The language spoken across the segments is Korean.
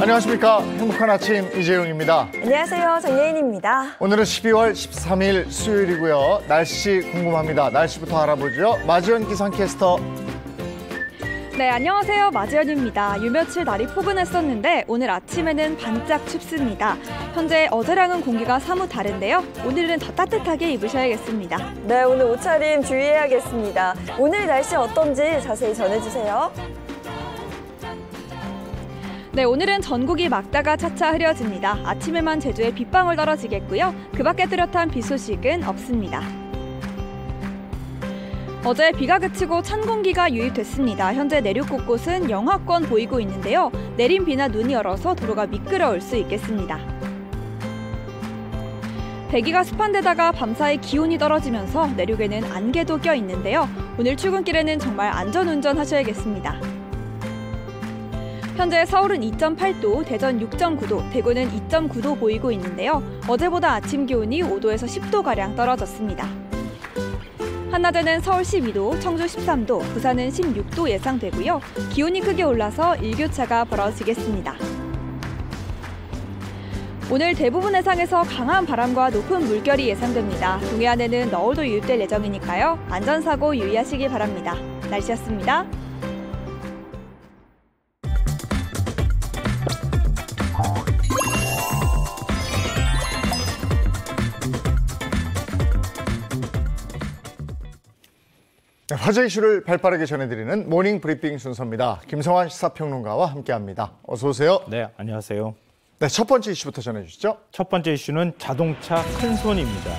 안녕하십니까. 행복한 아침 이재용입니다. 안녕하세요. 정예인입니다. 오늘은 12월 13일 수요일이고요. 날씨 궁금합니다. 날씨부터 알아보죠. 마지연 기상캐스터. 네, 안녕하세요. 마지연입니다. 유며칠 날이 포근했었는데 오늘 아침에는 반짝 춥습니다. 현재 어제랑은 공기가 사뭇 다른데요. 오늘은 더 따뜻하게 입으셔야겠습니다. 네, 오늘 옷차림 주의해야겠습니다. 오늘 날씨 어떤지 자세히 전해주세요. 네, 오늘은 전국이 맑다가 차차 흐려집니다. 아침에만 제주에 빗방울 떨어지겠고요. 그 밖에 뚜렷한 비 소식은 없습니다. 어제 비가 그치고 찬 공기가 유입됐습니다. 현재 내륙 곳곳은 영하권 보이고 있는데요. 내린 비나 눈이 얼어서 도로가 미끄러울 수 있겠습니다. 대기가 습한 데다가 밤사이 기온이 떨어지면서 내륙에는 안개도 껴 있는데요. 오늘 출근길에는 정말 안전운전 하셔야겠습니다. 현재 서울은 2.8도, 대전 6.9도, 대구는 2.9도 보이고 있는데요. 어제보다 아침 기온이 5도에서 10도가량 떨어졌습니다. 한낮에는 서울 12도, 청주 13도, 부산은 16도 예상되고요. 기온이 크게 올라서 일교차가 벌어지겠습니다. 오늘 대부분 해상에서 강한 바람과 높은 물결이 예상됩니다. 동해안에는 너울도 유입될 예정이니까요. 안전사고 유의하시기 바랍니다. 날씨였습니다. 화제 이슈를 발빠르게 전해드리는 모닝 브리핑 순서입니다. 김성환 시사평론가와 함께합니다. 어서 오세요. 네, 안녕하세요. 네, 첫 번째 이슈부터 전해주시죠. 첫 번째 이슈는 자동차 큰손입니다.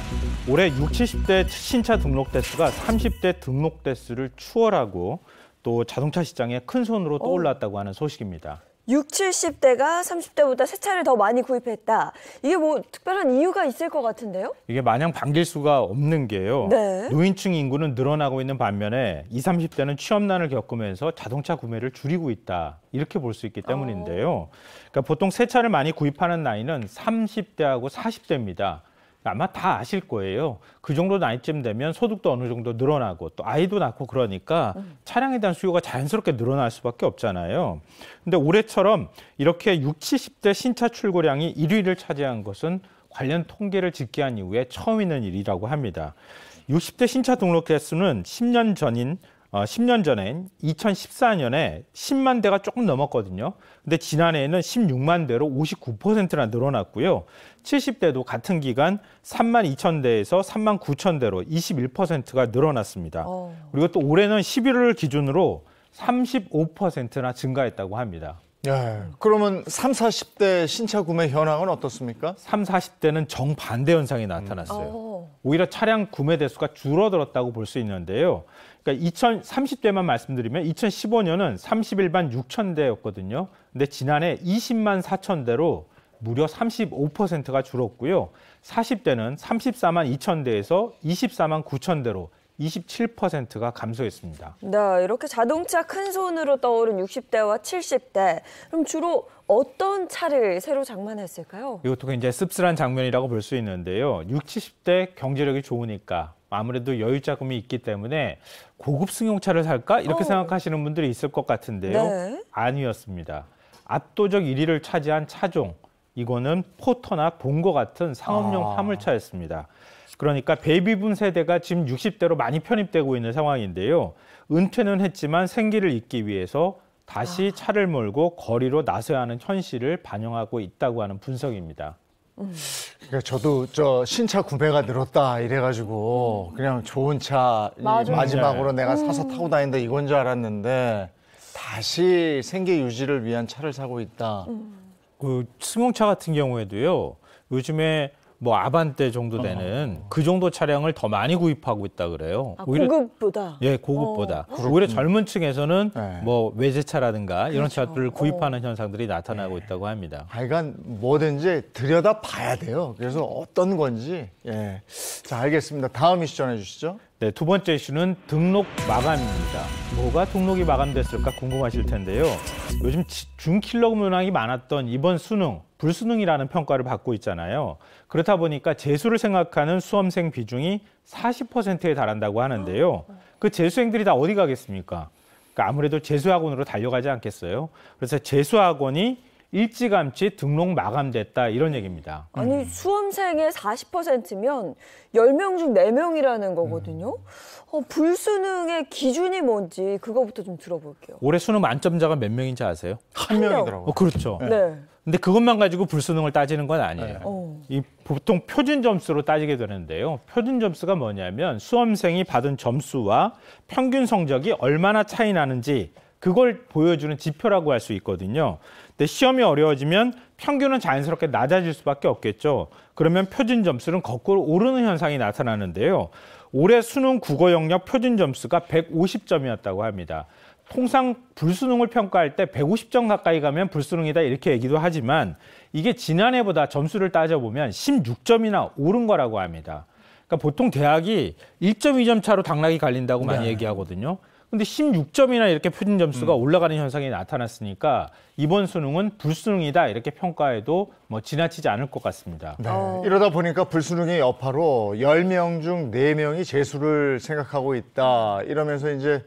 올해 60, 70대 신차 등록 대수가 30대 등록 대수를 추월하고 또 자동차 시장에 큰손으로 떠올랐다고 하는 소식입니다. 60, 70대가 30대보다 새 차를 더 많이 구입했다. 이게 뭐 특별한 이유가 있을 것 같은데요? 이게 마냥 반길 수가 없는 게요. 네. 노인층 인구는 늘어나고 있는 반면에 20, 30대는 취업난을 겪으면서 자동차 구매를 줄이고 있다. 이렇게 볼 수 있기 때문인데요. 그러니까 보통 새 차를 많이 구입하는 나이는 30대하고 40대입니다. 아마 다 아실 거예요. 그 정도 나이쯤 되면 소득도 어느 정도 늘어나고 또 아이도 낳고 그러니까 차량에 대한 수요가 자연스럽게 늘어날 수밖에 없잖아요. 근데 올해처럼 이렇게 60, 70대 신차 출고량이 1위를 차지한 것은 관련 통계를 집계한 이후에 처음 있는 일이라고 합니다. 60대 신차 등록 대수는 10년 전엔 2014년에 10만 대가 조금 넘었거든요. 근데 지난해에는 16만 대로 59%나 늘어났고요. 70대도 같은 기간 3만 2천 대에서 3만 9천 대로 21%가 늘어났습니다. 그리고 또 올해는 11월을 기준으로 35%나 증가했다고 합니다. 예, 그러면 30, 40대 신차 구매 현황은 어떻습니까? 30, 40대는 정반대 현상이 나타났어요. 오히려 차량 구매 대수가 줄어들었다고 볼 수 있는데요. 그러니까 30대만 말씀드리면 2015년은 31만 6천 대였거든요. 근데 지난해 20만 4천 대로 무려 35%가 줄었고요. 40대는 34만 2천 대에서 24만 9천 대로 27%가 감소했습니다. 네, 이렇게 자동차 큰손으로 떠오른 60대와 70대. 그럼 주로 어떤 차를 새로 장만했을까요? 이것도 굉장히 씁쓸한 장면이라고 볼 수 있는데요. 60, 70대 경제력이 좋으니까 아무래도 여유 자금이 있기 때문에 고급 승용차를 살까? 이렇게 생각하시는 분들이 있을 것 같은데요. 네. 아니었습니다. 압도적 1위를 차지한 차종. 이거는 포터나 본거 같은 상업용 화물차였습니다. 그러니까 베이비붐 세대가 지금 60대로 많이 편입되고 있는 상황인데요. 은퇴는 했지만 생기를 잇기 위해서 다시 차를 몰고 거리로 나서야 하는 현실을 반영하고 있다고 하는 분석입니다. 그러니까 저도 신차 구매가 늘었다 이래가지고 그냥 좋은 차 마지막으로 내가 사서 타고 다닌다 이건 줄 알았는데 다시 생계 유지를 위한 차를 사고 있다. 그 승용차 같은 경우에도요. 요즘에 뭐 아반떼 정도 되는 그 정도 차량을 더 많이 구입하고 있다 그래요. 오히려, 고급보다? 예, 고급보다. 오히려 젊은 층에서는 뭐 외제차라든가 이런 차들을 구입하는 현상들이 나타나고 있다고 합니다. 하여간 뭐든지 들여다 봐야 돼요. 그래서 어떤 건지. 예. 자, 알겠습니다. 다음 이슈 전해주시죠. 네, 두 번째 이슈는 등록 마감입니다. 뭐가 등록이 마감됐을까 궁금하실 텐데요. 요즘 준킬러 문항이 많았던 이번 수능, 불수능이라는 평가를 받고 있잖아요. 그렇다 보니까 재수를 생각하는 수험생 비중이 40%에 달한다고 하는데요. 그 재수생들이 다 어디 가겠습니까? 그러니까 아무래도 재수학원으로 달려가지 않겠어요. 그래서 재수학원이 일찌감치 등록 마감됐다 이런 얘기입니다. 아니 수험생의 40%면 10명 중 4명이라는 거거든요. 불수능의 기준이 뭔지 그거부터 좀 들어볼게요. 올해 수능 만점자가 몇 명인지 아세요? 한 명이더라고요. 그렇죠. 네. 근데 그것만 가지고 불수능을 따지는 건 아니에요. 이 보통 표준 점수로 따지게 되는데요. 표준 점수가 뭐냐면 수험생이 받은 점수와 평균 성적이 얼마나 차이 나는지 그걸 보여주는 지표라고 할 수 있거든요. 근데 시험이 어려워지면 평균은 자연스럽게 낮아질 수밖에 없겠죠. 그러면 표준 점수는 거꾸로 오르는 현상이 나타나는데요. 올해 수능 국어 영역 표준 점수가 150점이었다고 합니다. 통상 불수능을 평가할 때 150점 가까이 가면 불수능이다 이렇게 얘기도 하지만 이게 지난해보다 점수를 따져보면 16점이나 오른 거라고 합니다. 그러니까 보통 대학이 1.2점 차로 당락이 갈린다고 많이 얘기하거든요. 근데 16점이나 이렇게 표준 점수가 올라가는 현상이 나타났으니까 이번 수능은 불수능이다 이렇게 평가해도 뭐 지나치지 않을 것 같습니다. 네. 이러다 보니까 불수능의 여파로 10명 중 4명이 재수를 생각하고 있다. 이러면서 이제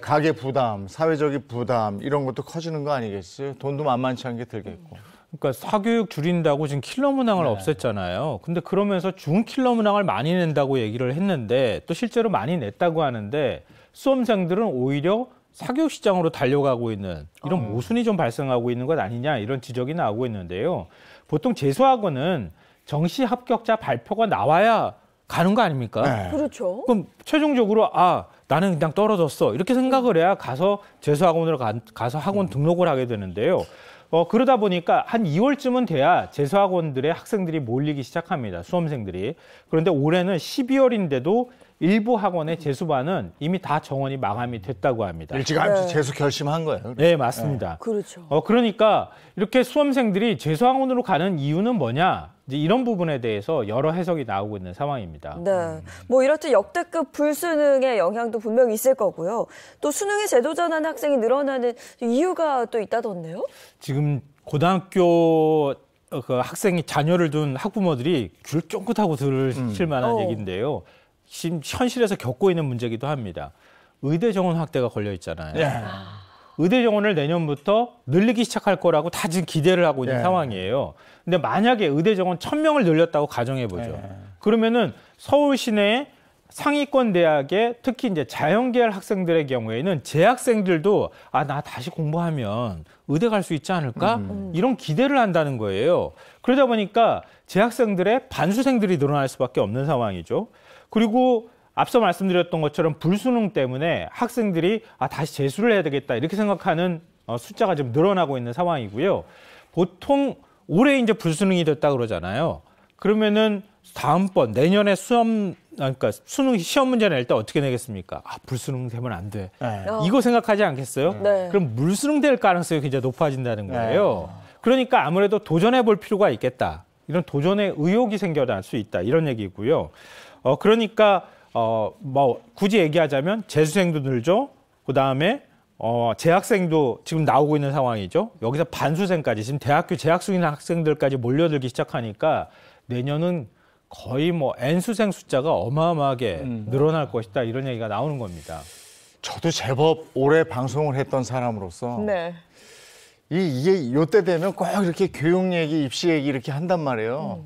가계 부담, 사회적인 부담 이런 것도 커지는 거 아니겠어요? 돈도 만만치 않게 들겠고. 그러니까 사교육 줄인다고 지금 킬러 문항을 없앴잖아요. 근데 그러면서 중 킬러 문항을 많이 낸다고 얘기를 했는데 또 실제로 많이 냈다고 하는데 수험생들은 오히려 사교육 시장으로 달려가고 있는 이런 모순이 좀 발생하고 있는 것 아니냐 이런 지적이 나오고 있는데요. 보통 재수학원은 정시 합격자 발표가 나와야 가는 거 아닙니까? 네. 그렇죠. 그럼 최종적으로 나는 그냥 떨어졌어 이렇게 생각을 해야 가서 재수학원으로 가서 학원 등록을 하게 되는데요. 그러다 보니까 한 2월쯤은 돼야 재수학원들의 학생들이 몰리기 시작합니다. 수험생들이. 그런데 올해는 12월인데도 일부 학원의 재수반은 이미 다 정원이 마감이 됐다고 합니다. 일찌감치 재수 결심한 거예요. 네, 맞습니다. 그렇죠. 그러니까 이렇게 수험생들이 재수학원으로 가는 이유는 뭐냐? 이제 이런 부분에 대해서 여러 해석이 나오고 있는 상황입니다. 네, 뭐 이렇듯 역대급 불수능의 영향도 분명히 있을 거고요. 또 수능에 재도 전환 학생이 늘어나는 이유가 또 있다던데요? 지금 고등학교 그 학생이 자녀를 둔 학부모들이 귀를 쫑긋하고 들으실 만한 얘기인데요. 지금 현실에서 겪고 있는 문제이기도 합니다. 의대 정원 확대가 걸려 있잖아요. 의대 정원을 내년부터 늘리기 시작할 거라고 다 지금 기대를 하고 있는 상황이에요. 근데 만약에 의대 정원 1000명을 늘렸다고 가정해보죠. 그러면은 서울 시내에 상위권 대학에 특히 이제 자연계열 학생들의 경우에는 재학생들도 나 다시 공부하면 의대 갈 수 있지 않을까? 이런 기대를 한다는 거예요. 그러다 보니까 재학생들의 반수생들이 늘어날 수밖에 없는 상황이죠. 그리고 앞서 말씀드렸던 것처럼 불수능 때문에 학생들이 다시 재수를 해야 되겠다 이렇게 생각하는 숫자가 좀 늘어나고 있는 상황이고요. 보통 올해 이제 불수능이 됐다 그러잖아요. 그러면은 다음번 내년에 그러니까 수능 시험 문제 낼 때 어떻게 내겠습니까? 불수능 되면 안 돼. 이거 생각하지 않겠어요? 네. 그럼 물수능 될 가능성이 굉장히 높아진다는 거예요. 그러니까 아무래도 도전해 볼 필요가 있겠다. 이런 도전의 의욕이 생겨날 수 있다. 이런 얘기고요. 그러니까 뭐 굳이 얘기하자면 재수생도 늘죠. 그다음에 재학생도 지금 나오고 있는 상황이죠. 여기서 반수생까지 지금 대학교 재학 중인 학생들까지 몰려들기 시작하니까 내년은 거의 뭐 N수생 숫자가 어마어마하게 늘어날 것이다. 이런 얘기가 나오는 겁니다. 저도 제법 오래 방송을 했던 사람으로서 네. 이게 요때 되면 꼭 이렇게 교육 얘기, 입시 얘기 이렇게 한단 말이에요.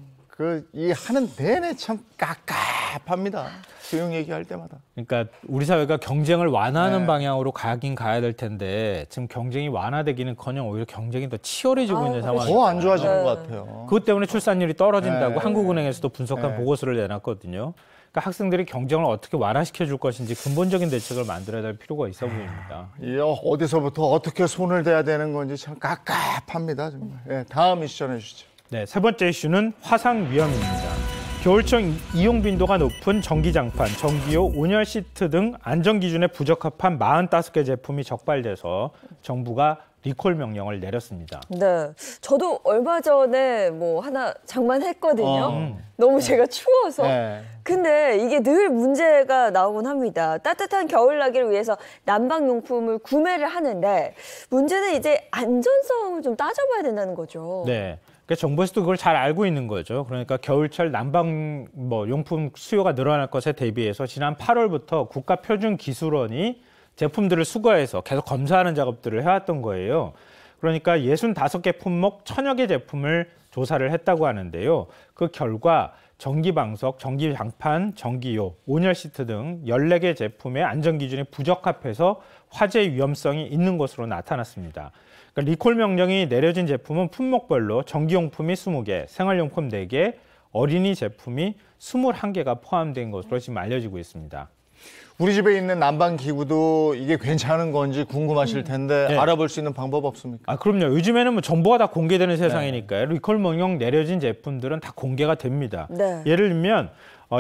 이 하는 내내 참 깝깝합니다. 교육 얘기할 때마다. 그러니까 우리 사회가 경쟁을 완화하는 방향으로 가긴 가야 될 텐데 지금 경쟁이 완화되기는커녕 오히려 경쟁이 더 치열해지고 있는 상황이에요. 더 안 좋아지는 것 같아요. 그것 때문에 출산율이 떨어진다고 한국은행에서도 분석한 보고서를 내놨거든요. 그러니까 학생들이 경쟁을 어떻게 완화시켜 줄 것인지 근본적인 대책을 만들어야 될 필요가 있어 보입니다. 어디서부터 어떻게 손을 대야 되는 건지 참 깝깝합니다. 정말. 다음 이슈 전해주시죠. 네, 세 번째 이슈는 화상 위험입니다. 겨울철 이용 빈도가 높은 전기장판, 전기요, 온열 시트 등 안전기준에 부적합한 45개 제품이 적발돼서 정부가 리콜 명령을 내렸습니다. 네, 저도 얼마 전에 뭐 하나 장만했거든요. 너무 제가 추워서. 근데 이게 늘 문제가 나오곤 합니다. 따뜻한 겨울나기를 위해서 난방용품을 구매를 하는데 문제는 이제 안전성을 좀 따져봐야 된다는 거죠. 네. 그러니까 정부에서도 그걸 잘 알고 있는 거죠. 그러니까 겨울철 난방 용품 수요가 늘어날 것에 대비해서 지난 8월부터 국가표준기술원이 제품들을 수거해서 계속 검사하는 작업들을 해왔던 거예요. 그러니까 65개 품목 1000여 개 제품을 조사를 했다고 하는데요. 그 결과 전기방석, 전기장판, 전기요, 온열 시트 등 14개 제품의 안전기준이 부적합해서 화재 위험성이 있는 것으로 나타났습니다. 그러니까 리콜 명령이 내려진 제품은 품목별로 전기용품이 20개, 생활용품 4개, 어린이 제품이 21개가 포함된 것으로 지금 알려지고 있습니다. 우리 집에 있는 난방기구도 이게 괜찮은 건지 궁금하실 텐데 네. 알아볼 수 있는 방법 없습니까? 그럼요. 요즘에는 뭐 정보가 다 공개되는 세상이니까요. 네. 리콜 명령 내려진 제품들은 다 공개가 됩니다. 네. 예를 들면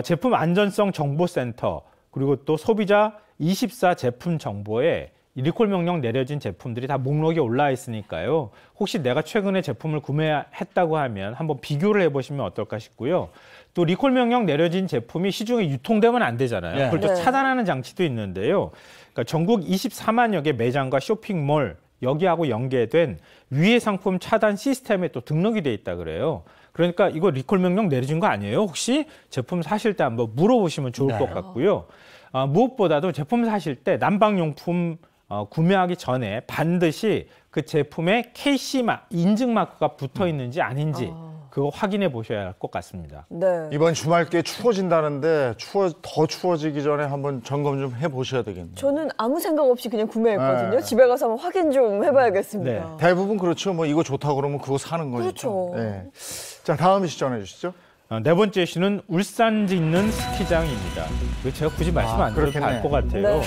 제품 안전성 정보센터 그리고 또 소비자 24 제품 정보에 리콜 명령 내려진 제품들이 다 목록에 올라와 있으니까요. 혹시 내가 최근에 제품을 구매했다고 하면 한번 비교를 해보시면 어떨까 싶고요. 또 리콜 명령 내려진 제품이 시중에 유통되면 안 되잖아요. 네. 그걸 또 차단하는 장치도 있는데요. 그러니까 전국 24만여 개 매장과 쇼핑몰 여기하고 연계된 위해 상품 차단 시스템에 또 등록이 돼 있다 그래요. 그러니까 이거 리콜 명령 내려진 거 아니에요? 혹시 제품 사실 때 한번 물어보시면 좋을 것 같고요. 무엇보다도 제품 사실 때 난방용품 구매하기 전에 반드시 그 제품에 KC 인증 마크가 붙어 있는지 아닌지 그거 확인해 보셔야 할 것 같습니다. 네. 이번 주말 꽤 추워진다는데 더 추워지기 전에 한번 점검 좀 해보셔야 되겠네요. 저는 아무 생각 없이 그냥 구매했거든요. 네. 집에 가서 한번 확인 좀 해봐야겠습니다. 네. 대부분 그렇죠. 뭐 이거 좋다고 그러면 그거 사는 거니까. 그렇죠. 네. 자, 다음 이슈 전해주시죠. 네 번째 이슈는 울산 짓는 스키장입니다. 제가 굳이 말씀 안 드려도 알 것 같아요. 네.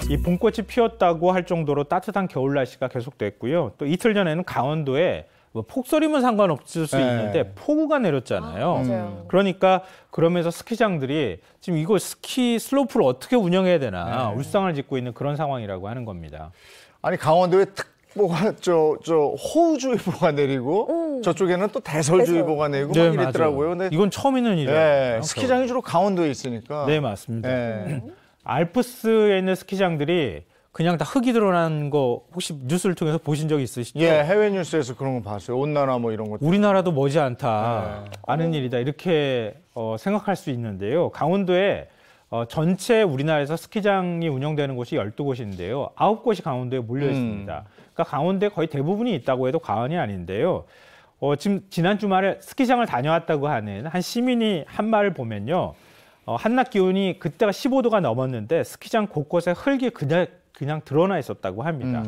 이 봄꽃이 피었다고 할 정도로 따뜻한 겨울 날씨가 계속됐고요. 또 이틀 전에는 강원도에 폭설이면 상관없을 수 있는데 폭우가 내렸잖아요. 그러니까 그러면서 스키장들이 지금 이거 스키 슬로프를 어떻게 운영해야 되나 울상을 짓고 있는 그런 상황이라고 하는 겁니다. 아니 강원도에 특보가 호우주의보가 내리고 저쪽에는 또 대설주의보가 내리고 막 이랬더라고요. 근데 이건 처음 있는 일이에요. 네, 스키장이 주로 강원도에 있으니까. 네, 맞습니다. 알프스에 있는 스키장들이 그냥 다 흙이 드러난 거 혹시 뉴스를 통해서 보신 적 있으시죠? 예, 해외 뉴스에서 그런 거 봤어요. 온난화 뭐 이런 것. 우리나라도 머지않다 아는 일이다 이렇게 생각할 수 있는데요. 강원도에 전체 우리나라에서 스키장이 운영되는 곳이 12곳인데요. 9곳이 강원도에 몰려 있습니다. 그러니까 강원도에 거의 대부분이 있다고 해도 과언이 아닌데요. 지금 지난 주말에 스키장을 다녀왔다고 하는 한 시민이 한 말을 보면요. 한낮 기온이 그때가 15도가 넘었는데 스키장 곳곳에 흙이 그냥 드러나 있었다고 합니다.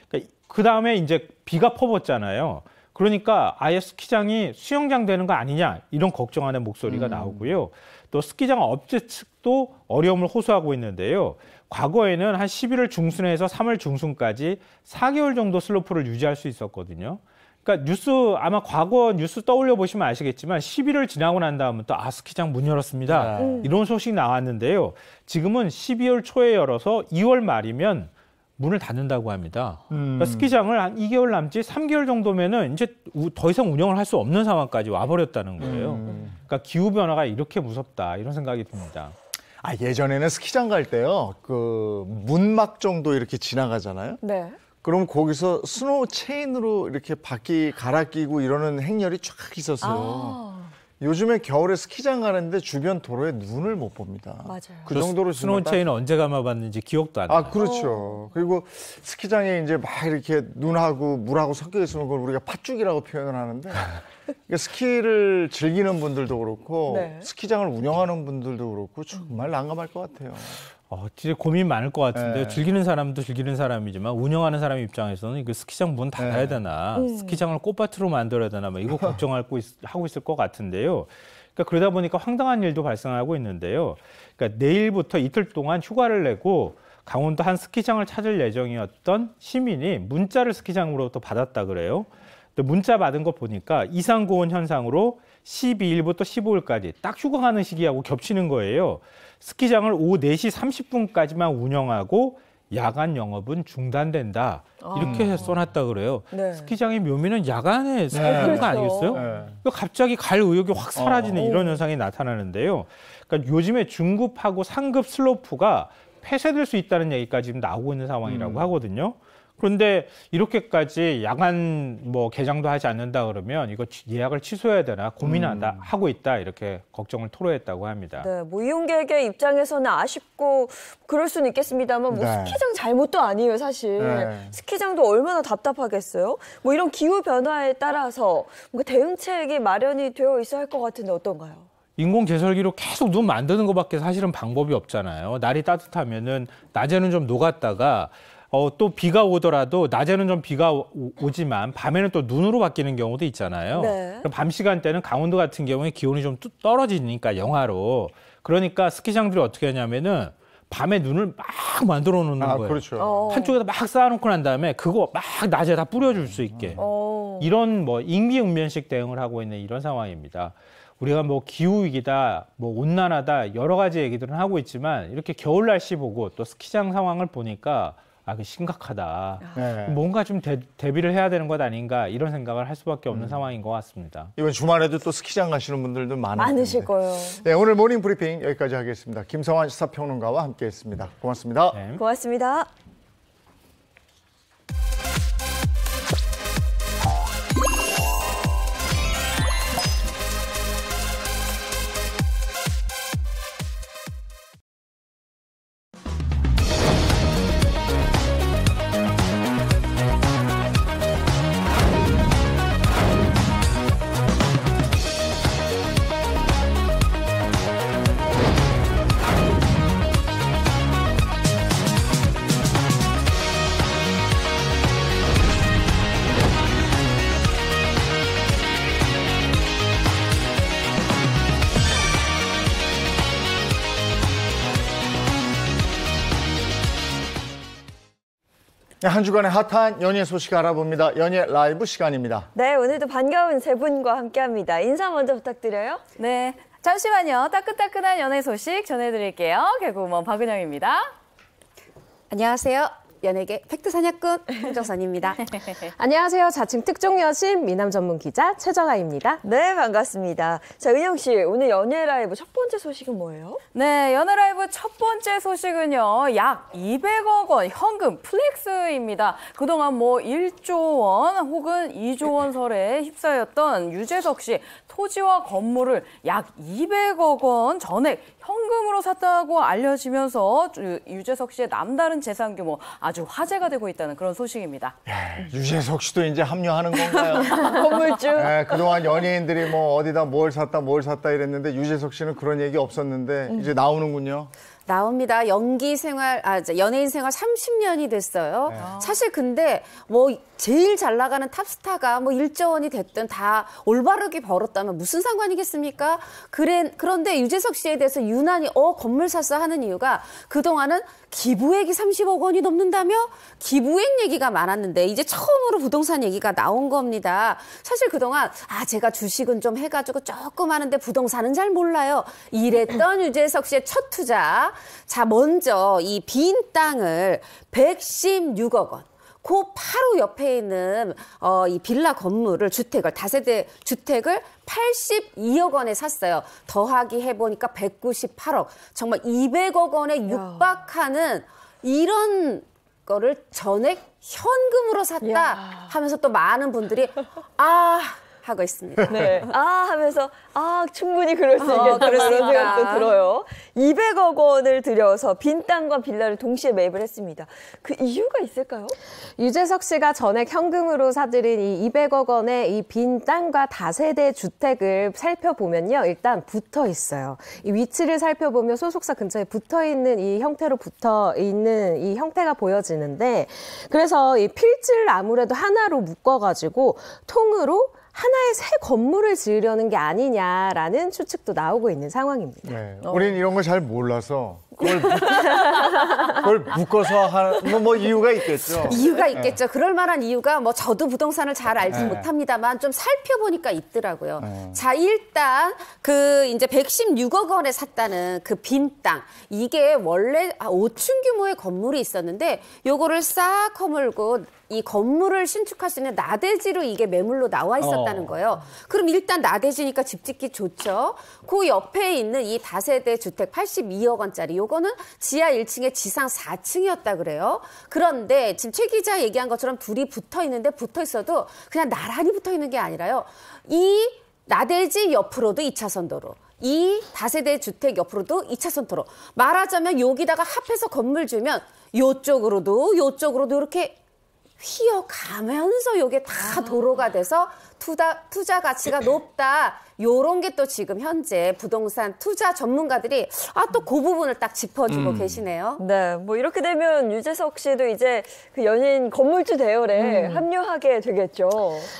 그러니까 그 다음에 이제 비가 퍼붓잖아요. 그러니까 아예 스키장이 수영장 되는 거 아니냐 이런 걱정하는 목소리가 나오고요. 또 스키장 업체 측도 어려움을 호소하고 있는데요. 과거에는 한 11월 중순에서 3월 중순까지 4개월 정도 슬로프를 유지할 수 있었거든요. 그러니까 아마 과거 뉴스 떠올려 보시면 아시겠지만 11월 지나고 난 다음부터 스키장 문 열었습니다. 이런 소식 나왔는데요. 지금은 12월 초에 열어서 2월 말이면 문을 닫는다고 합니다. 그러니까 스키장을 한 2개월 남짓 3개월 정도면은 이제 더 이상 운영을 할 수 없는 상황까지 와버렸다는 거예요. 그러니까 기후 변화가 이렇게 무섭다 이런 생각이 듭니다. 예전에는 스키장 갈 때요, 그 문막 정도 이렇게 지나가잖아요. 네. 그럼 거기서 스노우 체인으로 이렇게 바퀴 갈아 끼고 이러는 행렬이 쫙 있었어요. 요즘에 겨울에 스키장 가는데 주변 도로에 눈을 못 봅니다. 맞아요. 그 정도로 스노우 체인 언제 감아봤는지 기억도 안 나요. 그렇죠. 그리고 스키장에 이제 막 이렇게 눈하고 물하고 섞여 있으면 그걸 우리가 팥죽이라고 표현을 하는데 스키를 즐기는 분들도 그렇고 스키장을 운영하는 분들도 그렇고 정말 난감할 것 같아요. 진짜 고민 많을 것 같은데요. 즐기는 사람도 즐기는 사람이지만 운영하는 사람 입장에서는 이거 스키장 문 닫아야 되나, 스키장을 꽃밭으로 만들어야 되나, 이거 걱정하고 있을 것 같은데요. 그러니까 그러다 보니까 황당한 일도 발생하고 있는데요. 그러니까 내일부터 이틀 동안 휴가를 내고 강원도 한 스키장을 찾을 예정이었던 시민이 문자를 스키장으로부터 받았다 그래요. 문자 받은 거 보니까 이상고온 현상으로 12일부터 15일까지 딱 휴가 가는 시기하고 겹치는 거예요. 스키장을 오후 4시 30분까지만 운영하고 야간 영업은 중단된다. 이렇게 써놨다 그래요. 스키장의 묘미는 야간에 살피는 거 아니겠어요? 갑자기 갈 의욕이 확 사라지는 이런 현상이 나타나는데요. 그러니까 요즘에 중급하고 상급 슬로프가 폐쇄될 수 있다는 얘기까지 지금 나오고 있는 상황이라고 하거든요. 그런데 이렇게까지 야간 뭐 개장도 하지 않는다 그러면 이거 예약을 취소해야 되나 고민하다 하고 있다 이렇게 걱정을 토로했다고 합니다. 네, 뭐 이용객의 입장에서는 아쉽고 그럴 수는 있겠습니다만 뭐 네. 스키장 잘못도 아니에요, 사실. 네. 스키장도 얼마나 답답하겠어요. 뭐 이런 기후 변화에 따라서 뭔가 대응책이 마련이 되어 있어야 할 것 같은데 어떤가요? 인공 제설기로 계속 눈 만드는 것밖에 사실은 방법이 없잖아요. 날이 따뜻하면은 낮에는 좀 녹았다가 또 비가 오더라도 낮에는 좀 비가 오지만 밤에는 또 눈으로 바뀌는 경우도 있잖아요. 네. 밤 시간대는 강원도 같은 경우에 기온이 좀 떨어지니까 영하로. 그러니까 스키장들이 어떻게 하냐면은 밤에 눈을 막 만들어 놓는 거예요. 그렇죠. 한쪽에다 막 쌓아놓고 난 다음에 그거 막 낮에 다 뿌려줄 수 있게. 이런 뭐 임기응변식 대응을 하고 있는 이런 상황입니다. 우리가 뭐 기후위기다, 뭐 온난화다 여러 가지 얘기들은 하고 있지만 이렇게 겨울 날씨 보고 또 스키장 상황을 보니까 그 심각하다. 네. 뭔가 좀 대비를 해야 되는 것 아닌가 이런 생각을 할 수밖에 없는 상황인 것 같습니다. 이번 주말에도 또 스키장 가시는 분들도 많으실 거예요. 네, 오늘 모닝 브리핑 여기까지 하겠습니다. 김성환 시사평론가와 함께했습니다. 고맙습니다. 네. 고맙습니다. 네, 한 주간의 핫한 연예 소식 알아봅니다. 연예 라이브 시간입니다. 네, 오늘도 반가운 세 분과 함께합니다. 인사 먼저 부탁드려요. 네, 잠시만요. 따끈따끈한 연예 소식 전해드릴게요. 개그우먼 박은영입니다. 안녕하세요. 연예계 팩트 사냥꾼 홍정선입니다. 안녕하세요. 자칭 특종 여신 미남 전문 기자 최정아입니다. 네, 반갑습니다. 자, 은영 씨, 오늘 연예 라이브 첫 번째 소식은 뭐예요? 네, 연예 라이브 첫 번째 소식은요. 약 200억 원 현금 플렉스입니다. 그동안 뭐 1조 원 혹은 2조 원 설에 휩싸였던 유재석 씨 토지와 건물을 약 200억 원 전액 현금으로 샀다고 알려지면서 유재석 씨의 남다른 재산 규모 아주 화제가 되고 있다는 그런 소식입니다. 유재석 씨도 이제 합류하는 건가요? 건물주. 네, 그동안 연예인들이 뭐 어디다 뭘 샀다 이랬는데 유재석 씨는 그런 얘기 없었는데 이제 나오는군요. 나옵니다. 연기 생활, 연예인 생활 30년이 됐어요. 네. 사실 근데 뭐 제일 잘 나가는 탑스타가 뭐 1조 원이 됐든 다 올바르게 벌었다면 무슨 상관이겠습니까? 그런데 유재석 씨에 대해서 유난히 건물 샀어 하는 이유가 그동안은 기부액이 30억 원이 넘는다며 기부액 얘기가 많았는데 이제 처음으로 부동산 얘기가 나온 겁니다. 사실 그동안 제가 주식은 좀 해가지고 조금 하는데 부동산은 잘 몰라요. 이랬던 유재석 씨의 첫 투자. 자, 먼저 이 빈 땅을 116억 원. 그 바로 옆에 있는 이 빌라 건물을 다세대 주택을 82억 원에 샀어요. 더하기 해보니까 198억. 정말 200억 원에 육박하는 이런 거를 전액 현금으로 샀다 하면서 또 많은 분들이 하고 있습니다. 네. 하면서 충분히 그럴 수 있겠다. 그런 생각도 들어요. 200억 원을 들여서 빈 땅과 빌라를 동시에 매입을 했습니다. 그 이유가 있을까요? 유재석 씨가 전액 현금으로 사들인 이 200억 원의 이 빈 땅과 다세대 주택을 살펴보면요. 일단 붙어 있어요. 이 위치를 살펴보면 소속사 근처에 붙어 있는 이 형태로 붙어 있는 이 형태가 보여지는데 그래서 이 필지를 아무래도 하나로 묶어가지고 통으로 하나의 새 건물을 지으려는 게 아니냐라는 추측도 나오고 있는 상황입니다. 네, 우리는 이런 걸 잘 몰라서 그걸 묶어서 하는 뭐 이유가 있겠죠. 이유가 있겠죠. 그럴 만한 이유가 뭐 저도 부동산을 잘 알지 못합니다만 좀 살펴보니까 있더라고요. 자, 일단 그 이제 116억 원에 샀다는 그 빈 땅. 이게 원래 5층 규모의 건물이 있었는데 요거를 싹 허물고 이 건물을 신축할 수 있는 나대지로 이게 매물로 나와 있었다는 거예요. 그럼 일단 나대지니까 집 짓기 좋죠. 그 옆에 있는 이 다세대 주택 82억 원짜리 요거는 지하 1층에 지상 4층이었다 그래요. 그런데 지금 최 기자 얘기한 것처럼 둘이 붙어 있는데 붙어 있어도 그냥 나란히 붙어 있는 게 아니라요. 이 나대지 옆으로도 2차선 도로. 이 다세대 주택 옆으로도 2차선 도로. 말하자면 여기다가 합해서 건물 주면 요쪽으로도 이렇게 휘어가면서 이게 다 도로가 돼서 투자 가치가 높다. 요런 게 또 지금 현재 부동산 투자 전문가들이 또 그 부분을 딱 짚어주고 계시네요. 네, 뭐 이렇게 되면 유재석 씨도 이제 그 연예인 건물주 대열에 합류하게 되겠죠.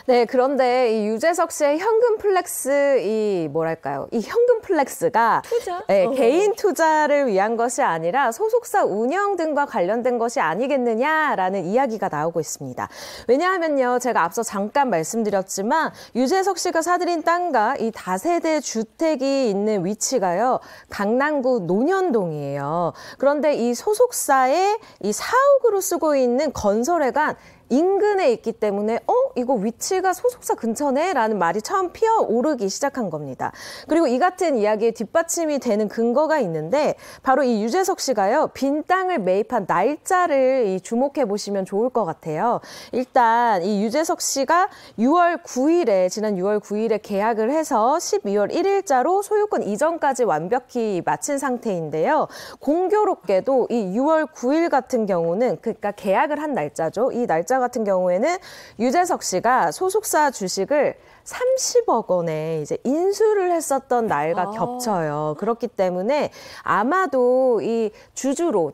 네, 그런데 이 유재석 씨의 현금 플렉스 이 현금 플렉스가 투자? 네, 개인 투자를 위한 것이 아니라 소속사 운영 등과 관련된 것이 아니겠느냐라는 이야기가 나오고 있습니다. 왜냐하면요, 제가 앞서 잠깐 말씀드렸지만 유재석 씨가 사들인 땅과 이 다세대 주택이 있는 위치가요, 강남구 논현동이에요. 그런데 이 소속사의 이 사옥으로 쓰고 있는 건설회관 인근에 있기 때문에 이거 위치가 소속사 근처네? 라는 말이 처음 피어오르기 시작한 겁니다. 그리고 이 같은 이야기에 뒷받침이 되는 근거가 있는데 바로 이 유재석 씨가요, 빈 땅을 매입한 날짜를 주목해 보시면 좋을 것 같아요. 일단 이 유재석 씨가 지난 6월 9일에 계약을 해서 12월 1일자로 소유권 이전까지 완벽히 마친 상태인데요. 공교롭게도 이 6월 9일 같은 경우는 그러니까 계약을 한 날짜죠. 이 날짜 같은 경우에는 유재석 씨가 소속사 주식을 30억 원에 이제 인수를 했었던 날과 겹쳐요. 그렇기 때문에 아마도 이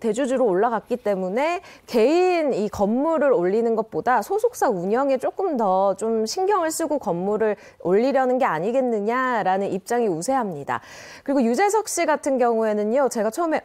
대주주로 올라갔기 때문에 개인 이 건물을 올리는 것보다 소속사 운영에 조금 더 좀 신경을 쓰고 건물을 올리려는 게 아니겠느냐라는 입장이 우세합니다. 그리고 유재석 씨 같은 경우에는요, 제가 처음에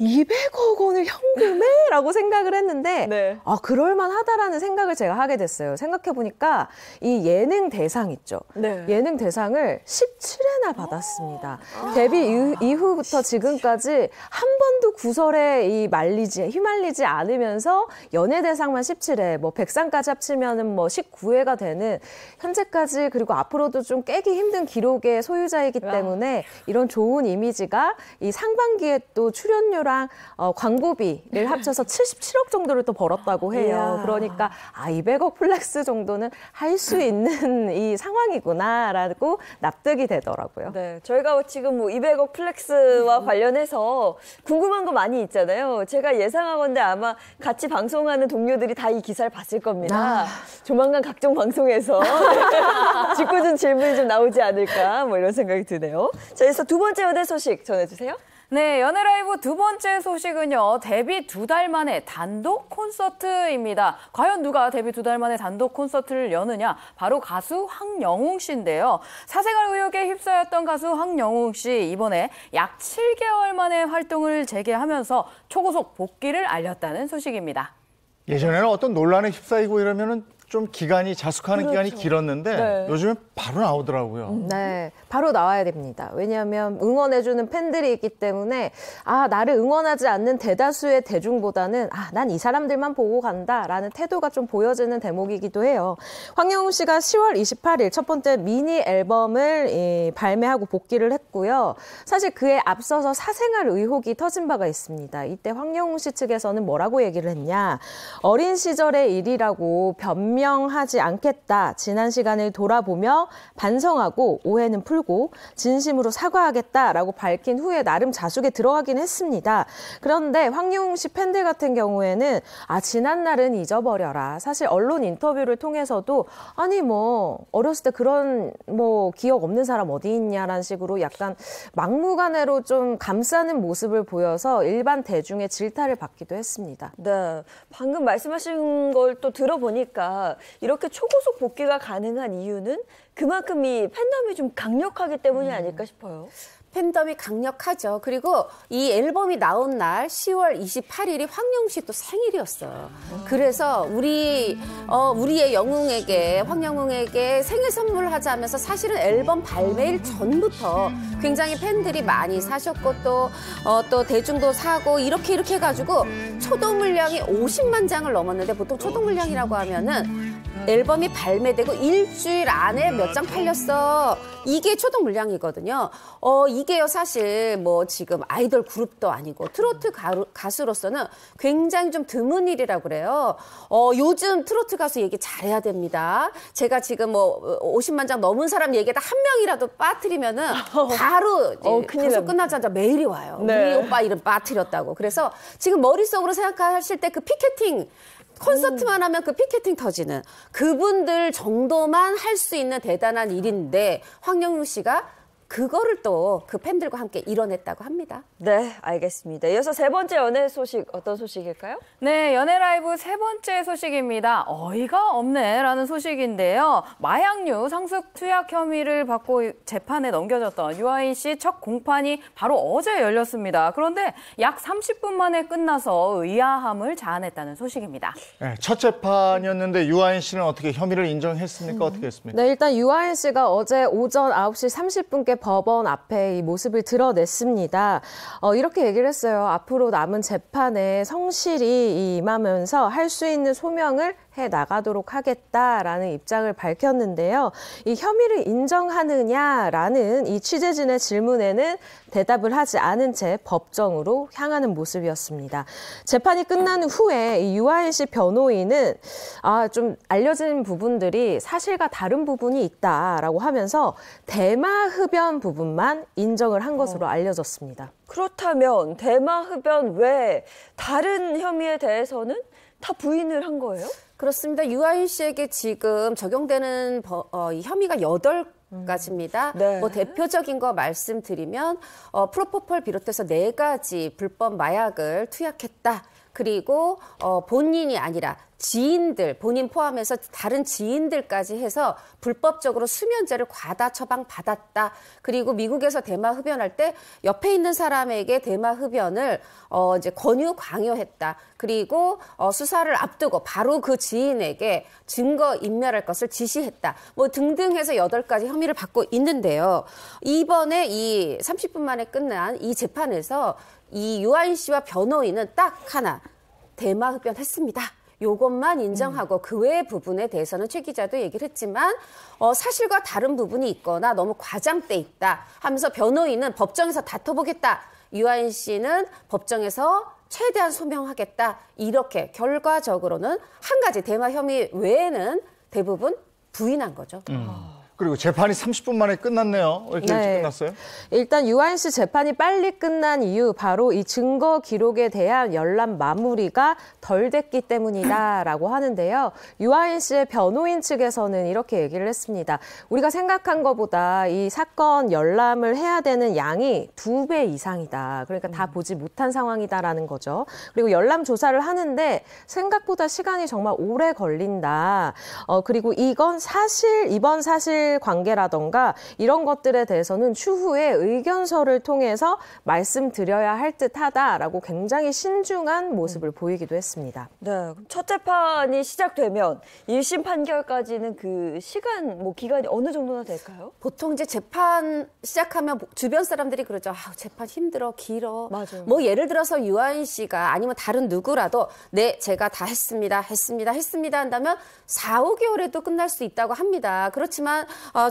200억 원을 현금에? 라고 생각을 했는데 네. 그럴만하다라는 생각을 제가 하게 됐어요. 생각해보니까 이 예능 대상 있죠. 네. 예능 대상을 17회나 받았습니다. 데뷔 이후부터 지금까지 한 번도 구설에 휘말리지 않으면서 연예 대상만 17회, 뭐 백상까지 합치면은 뭐 19회가 되는 현재까지, 그리고 앞으로도 좀 깨기 힘든 기록의 소유자이기 때문에 이런 좋은 이미지가 이 상반기에 또 출연료랑 광고비를 합쳐서 77억 정도를 또 벌었다고 해요. 이야. 그러니까 200억 플렉스 정도는 할 수 있는 이 상황이구나라고 납득이 되더라고요. 네, 저희가 지금 뭐 200억 플렉스와 관련해서 궁금한 거 많이 있잖아요. 제가 예상하건대 아마 같이 방송하는 동료들이 다 이 기사를 봤을 겁니다. 조만간 각종 방송에서 짓궂은 질문이 좀 나오지 않을까 뭐 이런 생각이 드네요. 자, 그래서 두 번째 연예 소식 전해주세요. 네, 연예라이브 두 번째 소식은요, 데뷔 2달 만에 단독 콘서트입니다. 과연 누가 데뷔 2달 만에 단독 콘서트를 여느냐? 바로 가수 황영웅 씨인데요. 사생활 의혹에 휩싸였던 가수 황영웅 씨, 이번에 약 7개월 만에 활동을 재개하면서 초고속 복귀를 알렸다는 소식입니다. 예전에는 어떤 논란에 휩싸이고 이러면은 좀 자숙하는 기간이 길었는데 네. 요즘엔 바로 나오더라고요. 네, 바로 나와야 됩니다. 왜냐하면 응원해주는 팬들이 있기 때문에 나를 응원하지 않는 대다수의 대중보다는 난 이 사람들만 보고 간다라는 태도가 좀 보여지는 대목이기도 해요. 황영웅 씨가 10월 28일 첫 번째 미니 앨범을 발매하고 복귀를 했고요. 사실 그에 앞서서 사생활 의혹이 터진 바가 있습니다. 이때 황영웅 씨 측에서는 뭐라고 얘기를 했냐. 어린 시절의 일이라고 변명하지 않겠다. 지난 시간을 돌아보며 반성하고 오해는 풀고 진심으로 사과하겠다라고 밝힌 후에 나름 자숙에 들어가긴 했습니다. 그런데 황영웅 씨 팬들 같은 경우에는 지난 날은 잊어버려라. 사실 언론 인터뷰를 통해서도 어렸을 때 그런 기억 없는 사람 어디 있냐라는 식으로 약간 막무가내로 좀 감싸는 모습을 보여서 일반 대중의 질타를 받기도 했습니다. 네, 방금 말씀하신 걸 또 들어보니까 이렇게 초고속 복귀가 가능한 이유는 그만큼 이 팬덤이 좀 강력하기 때문이 아닐까 싶어요. 팬덤이 강력하죠. 그리고 이 앨범이 나온 날 10월 28일이 황영웅 씨 또 생일이었어요. 그래서 우리의 영웅에게, 황영웅에게 생일 선물하자면서 사실은 앨범 발매일 전부터 굉장히 팬들이 많이 사셨고 또 대중도 사고 이렇게 해가지고 초도 물량이 50만 장을 넘었는데, 보통 초도 물량이라고 하면은 앨범이 발매되고 일주일 안에 몇 장 팔렸어. 이게 초동 물량이거든요. 이게요, 사실 뭐 지금 아이돌 그룹도 아니고 트로트 가수로서는 굉장히 좀 드문 일이라고 그래요. 요즘 트로트 가수 얘기 잘해야 됩니다. 제가 지금 뭐 50만 장 넘은 사람 얘기에다 한 명이라도 빠뜨리면은 바로 방송 끝나자마자 메일이 와요. 네. 우리 오빠 이름 빠뜨렸다고. 그래서 지금 머릿속으로 생각하실 때 그 피켓팅 콘서트만 하면 그 피켓팅 터지는 그분들 정도만 할 수 있는 대단한 일인데, 황영웅 씨가 그거를 또 그 팬들과 함께 이뤄냈다고 합니다. 네, 알겠습니다. 이어서 세 번째 연애 소식, 어떤 소식일까요? 네, 연애 라이브 세 번째 소식입니다. 어이가 없네라는 소식인데요. 마약류 상습 투약 혐의를 받고 재판에 넘겨졌던 유아인 씨 첫 공판이 바로 어제 열렸습니다. 그런데 약 30분 만에 끝나서 의아함을 자아냈다는 소식입니다. 네, 첫 재판이었는데 유아인 씨는 어떻게 혐의를 인정했습니까? 어떻게 했습니까? 네, 일단 유아인 씨가 어제 오전 9시 30분께 법원 앞에 이 모습을 드러냈습니다. 이렇게 얘기를 했어요. 앞으로 남은 재판에 성실히 임하면서 할 수 있는 소명을 해 나가도록 하겠다라는 입장을 밝혔는데요. 이 혐의를 인정하느냐라는 이 취재진의 질문에는 대답을 하지 않은 채 법정으로 향하는 모습이었습니다. 재판이 끝난 후에 이 유아인 씨 변호인은 좀 알려진 부분들이 사실과 다른 부분이 있다라고 하면서 대마 흡연 부분만 인정을 한 것으로 알려졌습니다. 그렇다면 대마 흡연 외 다른 혐의에 대해서는 다 부인을 한 거예요? 그렇습니다. 유아인 씨에게 지금 적용되는 이 혐의가 8가지입니다. 네. 뭐 대표적인 거 말씀드리면 프로포폴 비롯해서 4가지 불법 마약을 투약했다. 그리고 본인이 아니라 지인들, 본인 포함해서 다른 지인들까지 해서 불법적으로 수면제를 과다 처방받았다. 그리고 미국에서 대마 흡연할 때 옆에 있는 사람에게 대마 흡연을 이제 강요했다. 그리고 수사를 앞두고 바로 그 지인에게 증거 인멸할 것을 지시했다. 뭐 등등 해서 8가지 혐의를 받고 있는데요. 이번에 이 30분 만에 끝난 이 재판에서 이 유아인 씨와 변호인은 딱 하나, 대마 흡연했습니다. 요것만 인정하고 그 외의 부분에 대해서는 최 기자도 얘기를 했지만 사실과 다른 부분이 있거나 너무 과장돼 있다 하면서 변호인은 법정에서 다퉈보겠다. 유아인 씨는 법정에서 최대한 소명하겠다. 이렇게 결과적으로는 한 가지 대마 혐의 외에는 대부분 부인한 거죠. 그리고 재판이 30분 만에 끝났네요. 왜 이렇게 일찍 끝났어요? 일단 유아인 씨 재판이 빨리 끝난 이유 바로 이 증거 기록에 대한 열람 마무리가 덜 됐기 때문이다라고 하는데요. 유아인 씨의 변호인 측에서는 이렇게 얘기를 했습니다. 우리가 생각한 것보다 이 사건 열람을 해야 되는 양이 2배 이상이다. 그러니까 다 보지 못한 상황이다라는 거죠. 그리고 열람 조사를 하는데 생각보다 시간이 정말 오래 걸린다. 그리고 이번 사실 관계라던가 이런 것들에 대해서는 추후에 의견서를 통해서 말씀드려야 할 듯하다라고 굉장히 신중한 모습을 보이기도 했습니다. 네, 그럼 첫 재판이 시작되면 1심 판결까지는 그 시간, 기간이 어느 정도나 될까요? 보통 이제 재판 시작하면 주변 사람들이 그러죠. 재판 힘들어, 길어. 맞아요. 뭐 예를 들어서 유아인 씨가 아니면 다른 누구라도 네, 제가 다 했습니다 한다면 4, 5개월에도 끝날 수 있다고 합니다. 그렇지만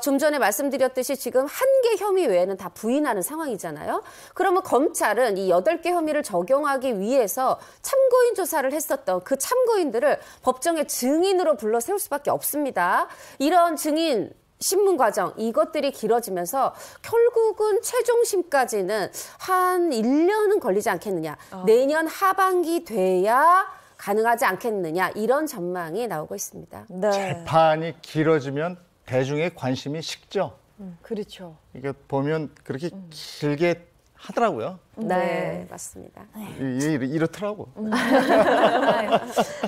좀 전에 말씀드렸듯이 지금 1개 혐의 외에는 다 부인하는 상황이잖아요. 그러면 검찰은 이 8개 혐의를 적용하기 위해서 참고인 조사를 했었던 그 참고인들을 법정에 증인으로 불러 세울 수밖에 없습니다. 이런 증인 신문 과정 이것들이 길어지면서 결국은 최종심까지는 한 1년은 걸리지 않겠느냐. 내년 하반기 돼야 가능하지 않겠느냐. 이런 전망이 나오고 있습니다. 네. 재판이 길어지면 대중의 관심이 식죠. 그렇죠. 이게 보면 그렇게 길게 하더라고요. 네, 맞습니다. 이렇더라고.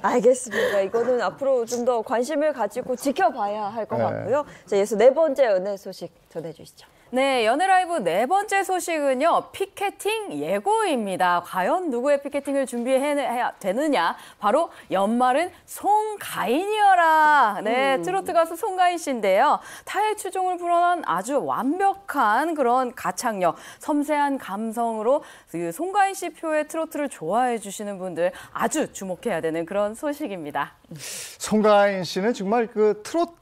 알겠습니다. 이거는 앞으로 좀 더 관심을 가지고 지켜봐야 할 것 같고요. 자, 이어서 네 번째 연애 소식 전해주시죠. 네, 연애라이브 네 번째 소식은요. 피켓팅 예고입니다. 과연 누구의 피켓팅을 준비해야 되느냐. 바로 연말은 송가인이여라. 네, 트로트 가수 송가인 씨인데요. 타의 추종을 불어넣은 아주 완벽한 그런 가창력, 섬세한 감성으로 그 송가인 씨 표의 트로트를 좋아해 주시는 분들 아주 주목해야 되는 그런 소식입니다. 송가인 씨는 정말 그 트로트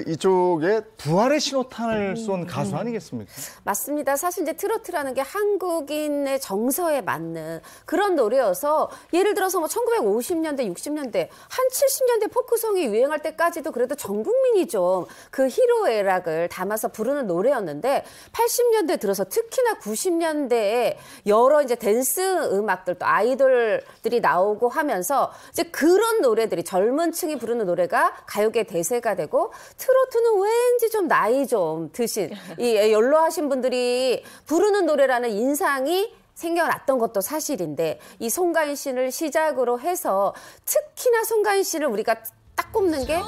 이쪽에 부활의 신호탄을 쏜 가수 아니겠습니까? 맞습니다. 사실 이제 트로트라는 게 한국인의 정서에 맞는 그런 노래여서 예를 들어서 뭐 1950년대, 60년대, 한 70년대 포크송이 유행할 때까지도 그래도 전 국민이 좀 그 희로애락을 담아서 부르는 노래였는데 80년대 들어서 특히나 90년대에 여러 이제 댄스 음악들 또 아이돌들이 나오고 하면서 이제 그런 노래들이 젊은 층이 부르는 노래가 가요계 대세가 되고 트로트는 왠지 좀 나이 좀 드신 이 연로하신 분들이 부르는 노래라는 인상이 생겨났던 것도 사실인데 이 송가인 씨를 시작으로 해서 특히나 송가인 씨를 우리가 딱 꼽는 게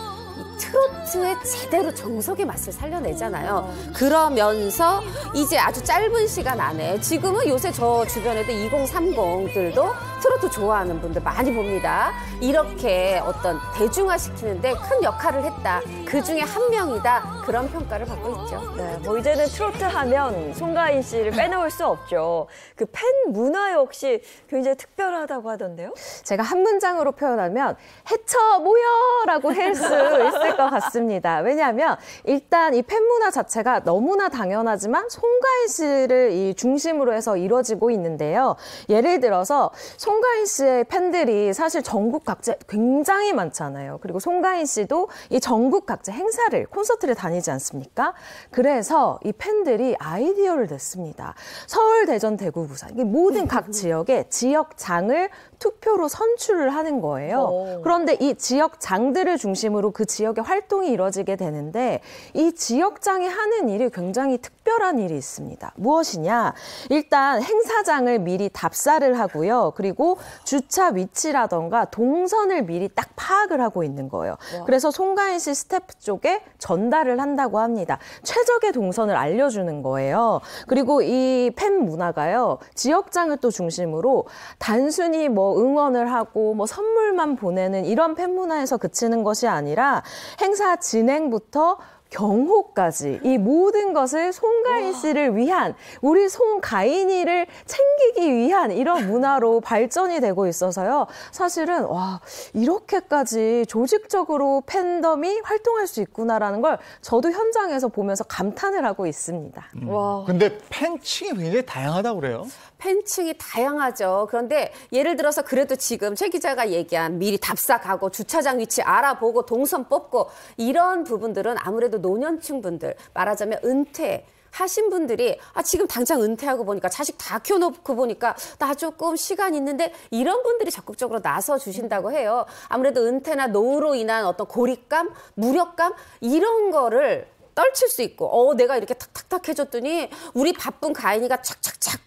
트로트의 제대로 정석의 맛을 살려내잖아요. 그러면서 이제 아주 짧은 시간 안에 지금은 요새 저 주변에도 2030들도 트로트 좋아하는 분들 많이 봅니다. 이렇게 어떤 대중화시키는데 큰 역할을 했다. 그중에 한 명이다. 그런 평가를 받고 있죠. 네, 뭐 이제는 트로트 하면 송가인 씨를 빼놓을 수 없죠. 그 팬 문화 역시 굉장히 특별하다고 하던데요? 제가 한 문장으로 표현하면 해쳐 모여라고 할 수 있을 것 같습니다. 왜냐하면 일단 이 팬 문화 자체가 너무나 당연하지만 송가인 씨를 이 중심으로 해서 이루어지고 있는데요. 예를 들어서 송가인 씨의 팬들이 사실 전국 각지에 굉장히 많잖아요. 그리고 송가인 씨도 이 전국 각지 행사를, 콘서트를 다니지 않습니까? 그래서 이 팬들이 아이디어를 냈습니다. 서울, 대전, 대구, 부산 이 모든 각 지역의 지역장을 투표로 선출을 하는 거예요. 그런데 이 지역장들을 중심으로 그 지역의 활동이 이루어지게 되는데 이 지역장이 하는 일이 굉장히 특별한 일이 있습니다. 무엇이냐? 일단 행사장을 미리 답사를 하고요. 그리고 주차 위치라던가 동선을 미리 딱 파악을 하고 있는 거예요. 그래서 송가인 씨 스태프 쪽에 전달을 한다고 합니다. 최적의 동선을 알려주는 거예요. 그리고 이 팬 문화가요. 지역장을 또 중심으로 단순히 뭐 응원을 하고 뭐 선물만 보내는 이런 팬 문화에서 그치는 것이 아니라 행사 진행부터 경호까지 이 모든 것을 송가인 씨를 위한 우리 송가인이를 챙기기 위한 이런 문화로 발전이 되고 있어서요. 사실은 와 이렇게까지 조직적으로 팬덤이 활동할 수 있구나라는 걸 저도 현장에서 보면서 감탄을 하고 있습니다. 와. 근데 팬층이 굉장히 다양하다고 그래요? 팬층이 다양하죠. 그런데 예를 들어서 그래도 지금 최 기자가 얘기한 미리 답사 가고 주차장 위치 알아보고 동선 뽑고 이런 부분들은 아무래도 노년층 분들 말하자면 은퇴 하신 분들이 지금 당장 은퇴하고 보니까 자식 다 키워놓고 보니까 나 조금 시간 있는데 이런 분들이 적극적으로 나서 주신다고 해요. 아무래도 은퇴나 노후로 인한 어떤 고립감, 무력감 이런 거를 떨칠 수 있고 내가 이렇게 탁탁탁 해줬더니 우리 바쁜 가인이가 착착착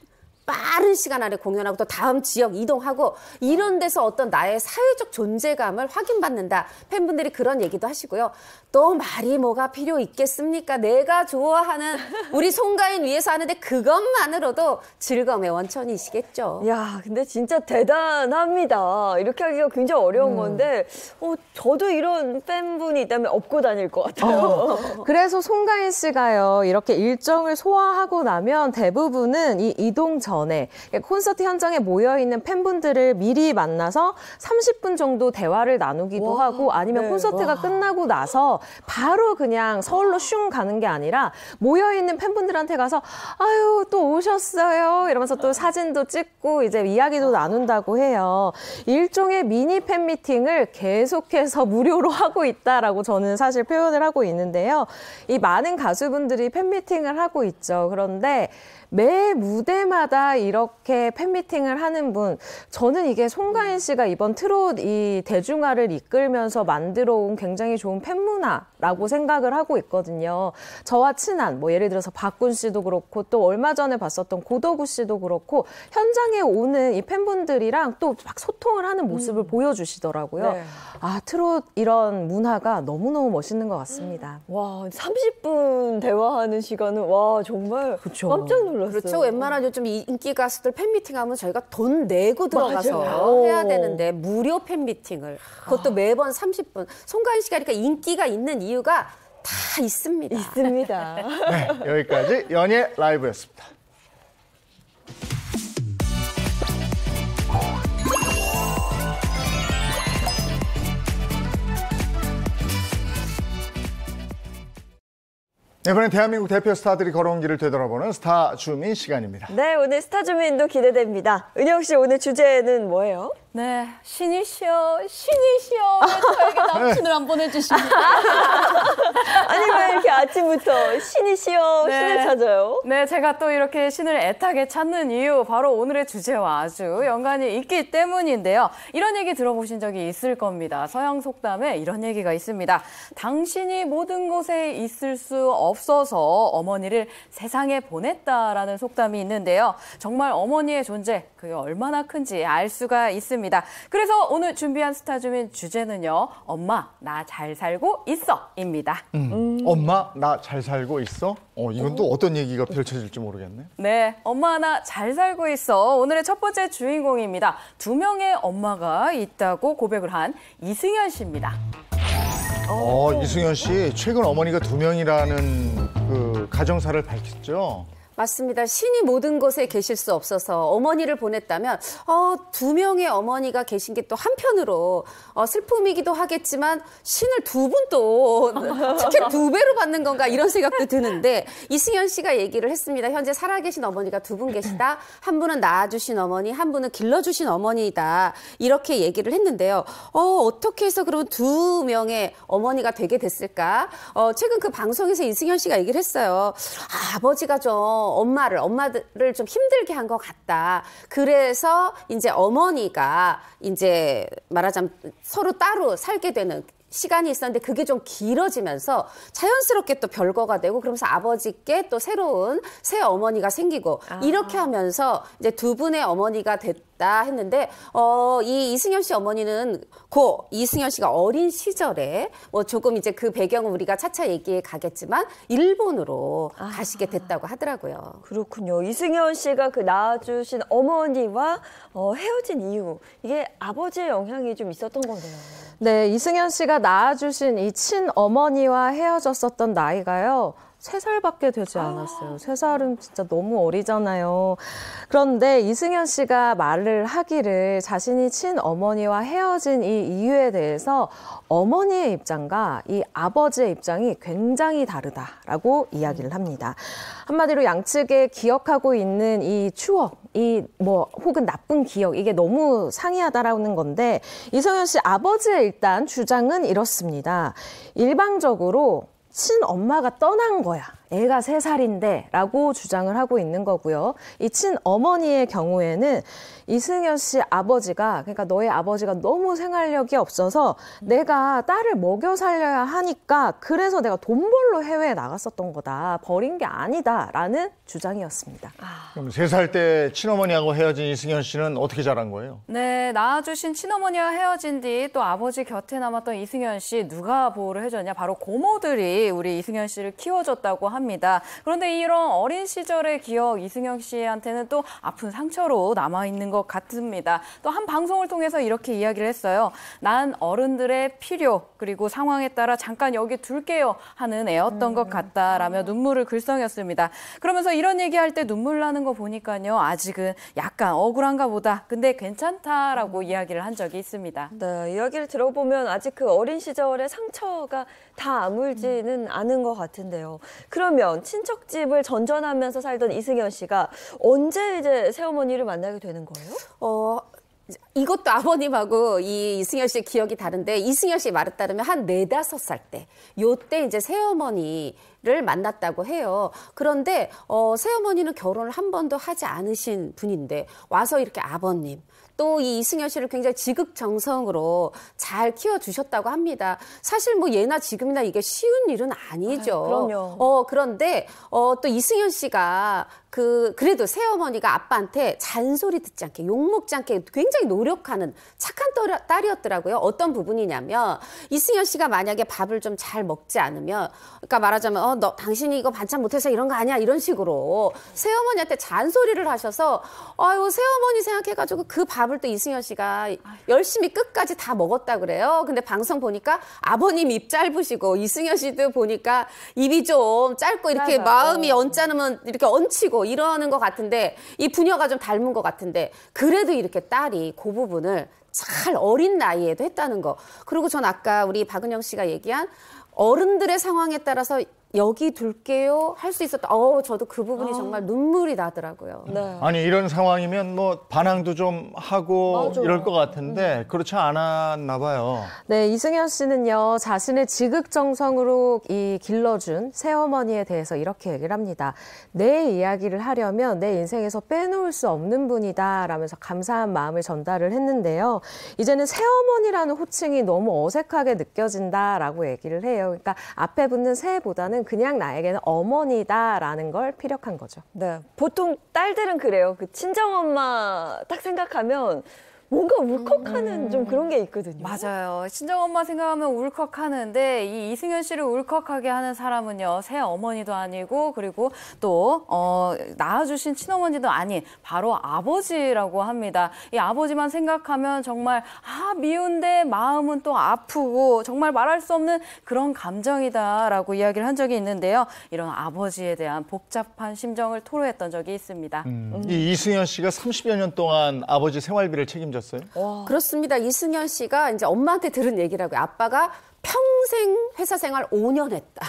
빠른 시간 안에 공연하고 또 다음 지역 이동하고 이런 데서 어떤 나의 사회적 존재감을 확인받는다. 팬분들이 그런 얘기도 하시고요. 또 말이 뭐가 필요 있겠습니까? 내가 좋아하는 우리 송가인 위해서 하는데 그것만으로도 즐거움의 원천이시겠죠. 야, 근데 진짜 대단합니다. 이렇게 하기가 굉장히 어려운 건데 저도 이런 팬분이 있다면 업고 다닐 것 같아요. 그래서 송가인 씨가요. 이렇게 일정을 소화하고 나면 대부분은 이 이동 전에 콘서트 현장에 모여있는 팬분들을 미리 만나서 30분 정도 대화를 나누기도 하고 아니면 콘서트가 끝나고 나서 바로 그냥 서울로 슝 가는 게 아니라 모여있는 팬분들한테 가서 아유 또 오셨어요 이러면서 또 사진도 찍고 이제 이야기도 나눈다고 해요. 일종의 미니 팬미팅을 계속해서 무료로 하고 있다라고 저는 사실 표현을 하고 있는데요. 이 많은 가수분들이 팬미팅을 하고 있죠. 그런데 매 무대마다 이렇게 팬미팅을 하는 분, 저는 이게 송가인 씨가 이번 트롯 이 대중화를 이끌면서 만들어 온 굉장히 좋은 팬문화라고 생각을 하고 있거든요. 저와 친한, 뭐 예를 들어서 박군 씨도 그렇고 또 얼마 전에 봤었던 고덕우 씨도 그렇고 현장에 오는 이 팬분들이랑 또 막 소통을 하는 모습을 보여주시더라고요. 네. 아, 트롯 이런 문화가 너무너무 멋있는 것 같습니다. 와, 30분 대화하는 시간은 와 정말 그쵸. 깜짝 놀랐어요. 그렇죠. 웬만한 요즘 인기 가수들 팬미팅 하면 저희가 돈 내고 들어가서 맞아요. 해야 되는데 무료 팬미팅을 그것도 매번 30분. 송가인 씨가 그러니까 인기가 있는 이유가 다 있습니다. 있습니다. 네, 여기까지 연예 라이브였습니다. 이번엔 대한민국 대표 스타들이 걸어온 길을 되돌아보는 스타 주민 시간입니다. 네, 오늘 스타 주민도 기대됩니다. 은영 씨 오늘 주제는 뭐예요? 네, 신이시여, 신이시여, 왜 저에게 남친을 안 보내주십니까? 아니 왜 이렇게 아침부터 신이시여 네. 신을 찾아요? 네, 제가 또 이렇게 신을 애타게 찾는 이유 바로 오늘의 주제와 아주 연관이 있기 때문인데요. 이런 얘기 들어보신 적이 있을 겁니다. 서양 속담에 이런 얘기가 있습니다. 당신이 모든 곳에 있을 수 없어서 어머니를 세상에 보냈다라는 속담이 있는데요. 정말 어머니의 존재, 그게 얼마나 큰지 알 수가 있습니다. 그래서 오늘 준비한 스타 주민 주제는요. 엄마, 나 잘 살고 있어입니다. 엄마, 나 잘 살고 있어? 이건 또 어떤 얘기가 펼쳐질지 모르겠네. 네, 엄마 나 잘 살고 있어. 오늘의 첫 번째 주인공입니다. 2명의 엄마가 있다고 고백을 한 이승현 씨입니다. 이승현 씨, 최근 어머니가 2명이라는 그 가정사를 밝혔죠? 맞습니다. 신이 모든 곳에 계실 수 없어서 어머니를 보냈다면 2명의 어머니가 계신 게 또 한편으로 슬픔이기도 하겠지만 신을 2분 또 특히 2배로 받는 건가 이런 생각도 드는데 이승현 씨가 얘기를 했습니다. 현재 살아계신 어머니가 2분 계시다. 한 분은 낳아주신 어머니, 한 분은 길러주신 어머니다. 이렇게 얘기를 했는데요. 어떻게 해서 그러면 2명의 어머니가 되게 됐을까? 최근 그 방송에서 이승현 씨가 얘기를 했어요. 아버지가 좀 엄마들을 좀 힘들게 한 것 같다. 그래서 이제 어머니가 이제 말하자면 서로 따로 살게 되는 시간이 있었는데 그게 좀 길어지면서 자연스럽게 또 별거가 되고 그러면서 아버지께 또 새로운 새 어머니가 생기고 이렇게 하면서 이제 2분의 어머니가 됐다 했는데 이 이승현 씨 어머니는 이승현 씨가 어린 시절에 뭐 조금 이제 그 배경은 우리가 차차 얘기해 가겠지만 일본으로 가시게 됐다고 하더라고요. 그렇군요. 이승현 씨가 그 낳아주신 어머니와 헤어진 이유, 이게 아버지의 영향이 좀 있었던 거네요. 네, 이승현 씨가 낳아주신 이 친어머니와 헤어졌었던 나이가요. 3살밖에 되지 않았어요. 3살은 진짜 너무 어리잖아요. 그런데 이승현 씨가 말을 하기를 자신이 친어머니와 헤어진 이 이유에 대해서 어머니의 입장과 이 아버지의 입장이 굉장히 다르다라고 이야기를 합니다. 한마디로 양측에 기억하고 있는 이 추억, 혹은 나쁜 기억, 이게 너무 상이하다라는 건데 이승현 씨 아버지의 일단 주장은 이렇습니다. 일방적으로 친엄마가 떠난 거야. 애가 3살인데 라고 주장을 하고 있는 거고요. 이 친어머니의 경우에는 이승현 씨 아버지가, 그러니까 너의 아버지가 너무 생활력이 없어서 내가 딸을 먹여 살려야 하니까 그래서 내가 돈 벌러 해외에 나갔었던 거다. 버린 게 아니다. 라는 주장이었습니다. 그럼 3살 때 친어머니하고 헤어진 이승현 씨는 어떻게 자란 거예요? 네, 낳아주신 친어머니와 헤어진 뒤 또 아버지 곁에 남았던 이승현 씨 누가 보호를 해줬냐? 바로 고모들이 우리 이승현 씨를 키워줬다고 합니다. 그런데 이런 어린 시절의 기억 이승현 씨한테는 또 아픈 상처로 남아있는 것 같습니다. 또 한 방송을 통해서 이렇게 이야기를 했어요. 난 어른들의 필요 그리고 상황에 따라 잠깐 여기 둘게요 하는 애였던 것 같다라며 눈물을 글썽였습니다. 그러면서 이런 얘기할 때 눈물 나는 거 보니까요. 아직은 약간 억울한가 보다. 근데 괜찮다라고 이야기를 한 적이 있습니다. 네, 이야기를 들어보면 아직 그 어린 시절의 상처가 다 아물지는 않은 것 같은데요. 그러면 친척집을 전전하면서 살던 이승현 씨가 언제 이제 새어머니를 만나게 되는 거예요? 이것도 아버님하고 이 이승현 씨의 기억이 다른데 이승현 씨의 말에 따르면 한 4, 5살 때 요때 이제 새어머니 를 만났다고 해요. 그런데 새어머니는 결혼을 한 번도 하지 않으신 분인데 와서 이렇게 아버님 또 이 이승현 씨를 굉장히 지극정성으로 잘 키워주셨다고 합니다. 사실 뭐 예나 지금이나 이게 쉬운 일은 아니죠. 그럼요. 그런데 또 이승현 씨가 그래도 새어머니가 아빠한테 잔소리 듣지 않게 욕먹지 않게 굉장히 노력하는 착한 딸이었더라고요. 어떤 부분이냐면 이승현 씨가 만약에 밥을 좀 잘 먹지 않으면 그러니까 말하자면 너 당신이 이거 반찬 못해서 이런 거 아니야 이런 식으로 새어머니한테 잔소리를 하셔서 아유 새어머니 생각해가지고 그 밥을 또 이승현 씨가 열심히 끝까지 다 먹었다 그래요. 근데 방송 보니까 아버님 입 짧으시고 이승현 씨도 보니까 입이 좀 짧고 이렇게 마음이 언짢으면 이렇게 얹히고 이러는 것 같은데 이 부녀가 좀 닮은 것 같은데 그래도 이렇게 딸이 그 부분을 잘 어린 나이에도 했다는 거. 그리고 전 아까 우리 박은영 씨가 얘기한 어른들의 상황에 따라서 여기 둘게요 할 수 있었다. 저도 그 부분이 정말 눈물이 나더라고요. 네. 아니 이런 상황이면 뭐 반항도 좀 하고 맞아. 이럴 것 같은데 그렇지 않았나 봐요. 네, 이승현 씨는요, 자신의 지극정성으로 이 길러준 새어머니에 대해서 이렇게 얘기를 합니다. 내 이야기를 하려면 내 인생에서 빼놓을 수 없는 분이다 라면서 감사한 마음을 전달을 했는데요. 이제는 새어머니라는 호칭이 너무 어색하게 느껴진다라고 얘기를 해요. 그러니까 앞에 붙는 새보다는 그냥 나에게는 어머니다라는 걸 피력한 거죠. 네, 보통 딸들은 그래요. 그 친정엄마 딱 생각하면 뭔가 울컥하는 좀 그런 게 있거든요. 맞아요. 친정엄마 생각하면 울컥하는데 이 이승현 씨를 울컥하게 하는 사람은요. 새 어머니도 아니고 그리고 또 낳아주신 친어머니도 아닌 바로 아버지라고 합니다. 이 아버지만 생각하면 정말 미운데 마음은 또 아프고 정말 말할 수 없는 그런 감정이다라고 이야기를 한 적이 있는데요. 이런 아버지에 대한 복잡한 심정을 토로했던 적이 있습니다. 이 이승현 씨가 30여 년 동안 아버지 생활비를 책임졌어요. 그렇습니다. 이승현 씨가 이제 엄마한테 들은 얘기라고요. 아빠가 평생 회사 생활 5년 했다.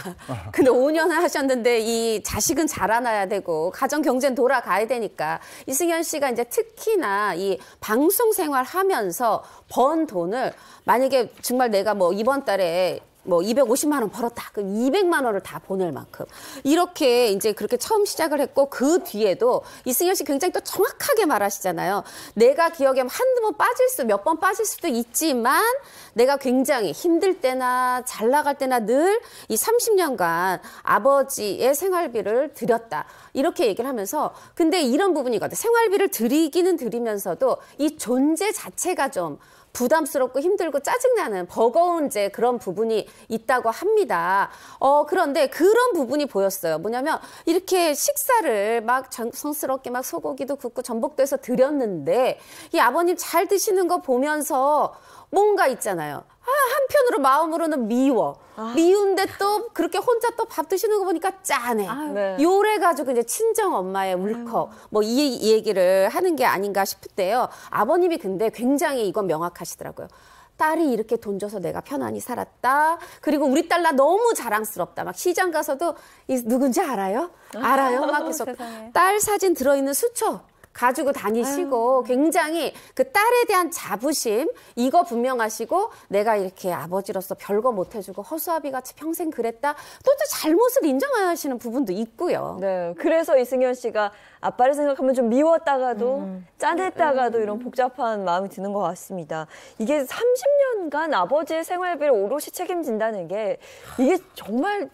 근데 5년을 하셨는데 이 자식은 자라나야 되고 가정 경제는 돌아가야 되니까 이승현 씨가 이제 특히나 이 방송 생활 하면서 번 돈을 만약에 정말 내가 뭐 이번 달에 250만 원 벌었다. 그럼 200만 원을 다 보낼 만큼. 이렇게 이제 그렇게 처음 시작을 했고 그 뒤에도 이승현 씨 굉장히 또 정확하게 말하시잖아요. 내가 기억에 한두 번 몇 번 빠질 수도 있지만 내가 굉장히 힘들 때나 잘 나갈 때나 늘 이 30년간 아버지의 생활비를 드렸다. 이렇게 얘기를 하면서 근데 이런 부분이거든요. 생활비를 드리기는 드리면서도 이 존재 자체가 좀 부담스럽고 힘들고 짜증나는 버거운 이제 그런 부분이 있다고 합니다. 그런데 그런 부분이 보였어요. 뭐냐면 이렇게 식사를 막 정성스럽게 막 소고기도 굽고 전복도 해서 드렸는데 이 아버님 잘 드시는 거 보면서 뭔가 있잖아요. 한편으로 마음으로는 미워. 미운데 또 그렇게 혼자 또 밥 드시는 거 보니까 짠해. 네. 요래가지고 이제 친정 엄마의 울컥 이 얘기를 하는 게 아닌가 싶은데요. 아버님이 근데 굉장히 이건 명확하시더라고요. 딸이 이렇게 돈 줘서 내가 편안히 살았다. 그리고 우리 딸 나 너무 자랑스럽다. 막 시장 가서도 누군지 알아요? 알아요? 막 계속 딸 사진 들어있는 수첩 가지고 다니시고 굉장히 그 딸에 대한 자부심 이거 분명하시고 내가 이렇게 아버지로서 별거 못 해주고 허수아비 같이 평생 그랬다. 또 잘못을 인정하시는 부분도 있고요. 네, 그래서 이승현 씨가 아빠를 생각하면 좀 미웠다가도 짠했다가도 이런 복잡한 마음이 드는 것 같습니다. 이게 30년간 아버지의 생활비를 오롯이 책임진다는 게 이게 정말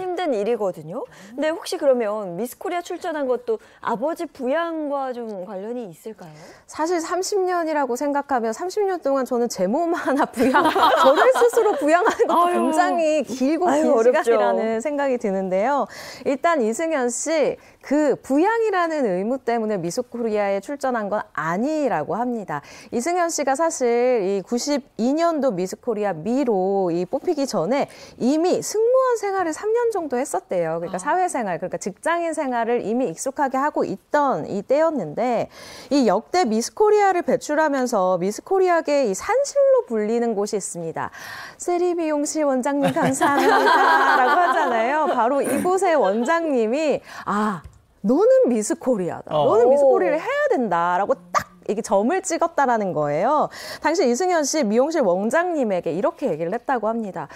힘든 일이거든요. 근데 혹시 그러면 미스코리아 출전한 것도 아버지 부양과 좀 관련이 있을까요? 사실 30년이라고 생각하면 30년 동안 저는 제 몸 하나 저를 스스로 부양하는 것도 굉장히 길고 긴 어렵죠. 시간이라는 생각이 드는데요. 일단 이승현 씨 그 부양이라는 의무 때문에 미스코리아에 출전한 건 아니라고 합니다. 이승현 씨가 사실 이 92년도 미스코리아 미로 뽑히기 전에 이미 승무원 생활을 3년 정도 했었대요. 그러니까 사회생활, 그러니까 직장인 생활을 이미 익숙하게 하고 있던 이 때였는데 이 역대 미스코리아를 배출하면서 미스코리아계 이 산실로 불리는 곳이 있습니다. 세리미용실 원장님 감사합니다 라고 하잖아요. 바로 이곳의 원장님이 너는 미스코리아다. 너는 미스코리아를 해야 된다라고 딱 이게 점을 찍었다라는 거예요. 당시 이승현 씨 미용실 원장님에게 이렇게 얘기를 했다고 합니다.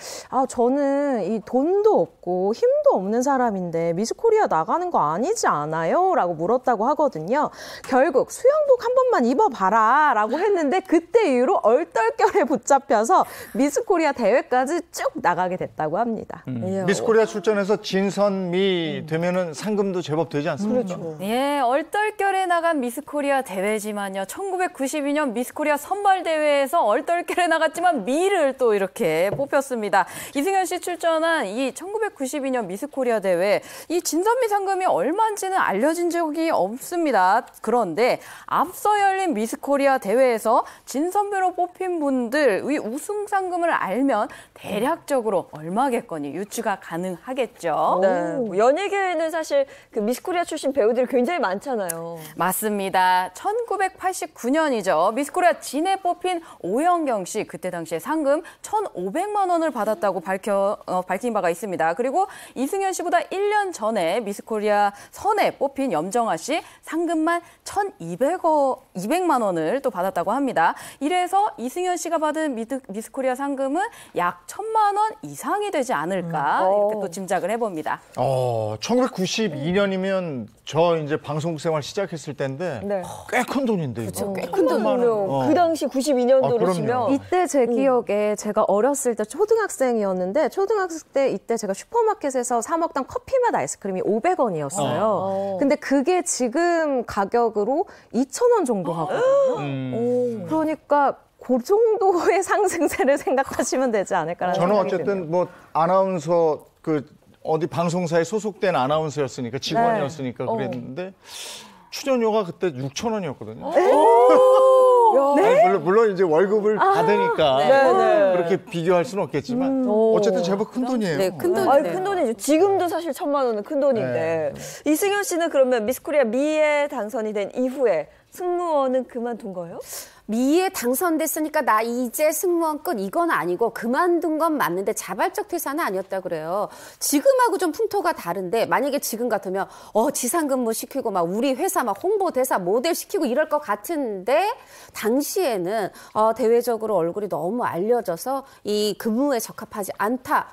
저는 이 돈도 없고 힘도 없는 사람인데 미스 코리아 나가는 거 아니지 않아요? 라고 물었다고 하거든요. 결국 수영복 한 번만 입어봐라 라고 했는데 그때 이후로 얼떨결에 붙잡혀서 미스 코리아 대회까지 쭉 나가게 됐다고 합니다. 미스 코리아 출전해서 진선미 되면은 상금도 제법 되지 않습니까? 그렇죠. 예, 얼떨결에 나간 미스 코리아 대회지만요. 1992년 미스 코리아 선발 대회에서 얼떨결에 나갔지만 미를 또 이렇게 뽑혔습니다. 이승현 씨 출전한 이 1992년 미스 코리아 대회, 이 진선미 상금이 얼마인지는 알려진 적이 없습니다. 그런데 앞서 열린 미스 코리아 대회에서 진선미로 뽑힌 분들 이 우승 상금을 알면 대략적으로 얼마겠거니 유추가 가능하겠죠. 네. 연예계에는 사실 그 미스 코리아 출신 배우들이 굉장히 많잖아요. 맞습니다. 1989년이죠. 미스 코리아 진에 뽑힌 오영경 씨, 그때 당시에 상금 1,500만 원을 받았다고 밝힌 바가 있습니다. 그리고 이승현 씨보다 1년 전에 미스 코리아 선에 뽑힌 염정아 씨 상금만 1,200만 원을 또 받았다고 합니다. 이래서 이승현 씨가 받은 미스 코리아 상금은 약 1,000만 원 이상이 되지 않을까 이렇게 또 짐작을 해봅니다. 1992년이면 저 이제 방송 생활 시작했을 때인데 네. 꽤 큰 돈인데 이거. 꽤 큰 돈이요. 그 당시 92년도로 치면 이때 제 기억에 제가 어렸을 때 초등학생이었는데 초등학생 때 이때 제가 슈퍼마켓에서 사 먹던 커피맛 아이스크림이 500원이었어요. 근데 그게 지금 가격으로 2,000원 정도 하거든요. 그러니까 그 정도의 상승세를 생각하시면 되지 않을까라는 저는 생각이 어쨌든 드네요. 뭐 아나운서 어디 방송사에 소속된 아나운서였으니까 직원이었으니까 그랬는데 출연료가 그때 6,000원이었거든요. 물론 이제 월급을 받으니까 그렇게 비교할 수는 없겠지만 어쨌든 제법 큰 돈이에요. 네, 큰 돈이네요. 큰 돈이죠. 지금도 사실 1,000만 원은 큰 돈인데. 이승현 씨는 그러면 미스 코리아 미에 당선이 된 이후에 승무원은 그만둔 거예요? 미에 당선됐으니까 나 이제 승무원 끝 이건 아니고 그만둔 건 맞는데 자발적 퇴사는 아니었다 그래요. 지금하고 좀 풍토가 다른데 만약에 지금 같으면 지상근무 시키고 막 우리 회사 막 홍보대사 모델 시키고 이럴 것 같은데 당시에는 대외적으로 얼굴이 너무 알려져서 이 근무에 적합하지 않다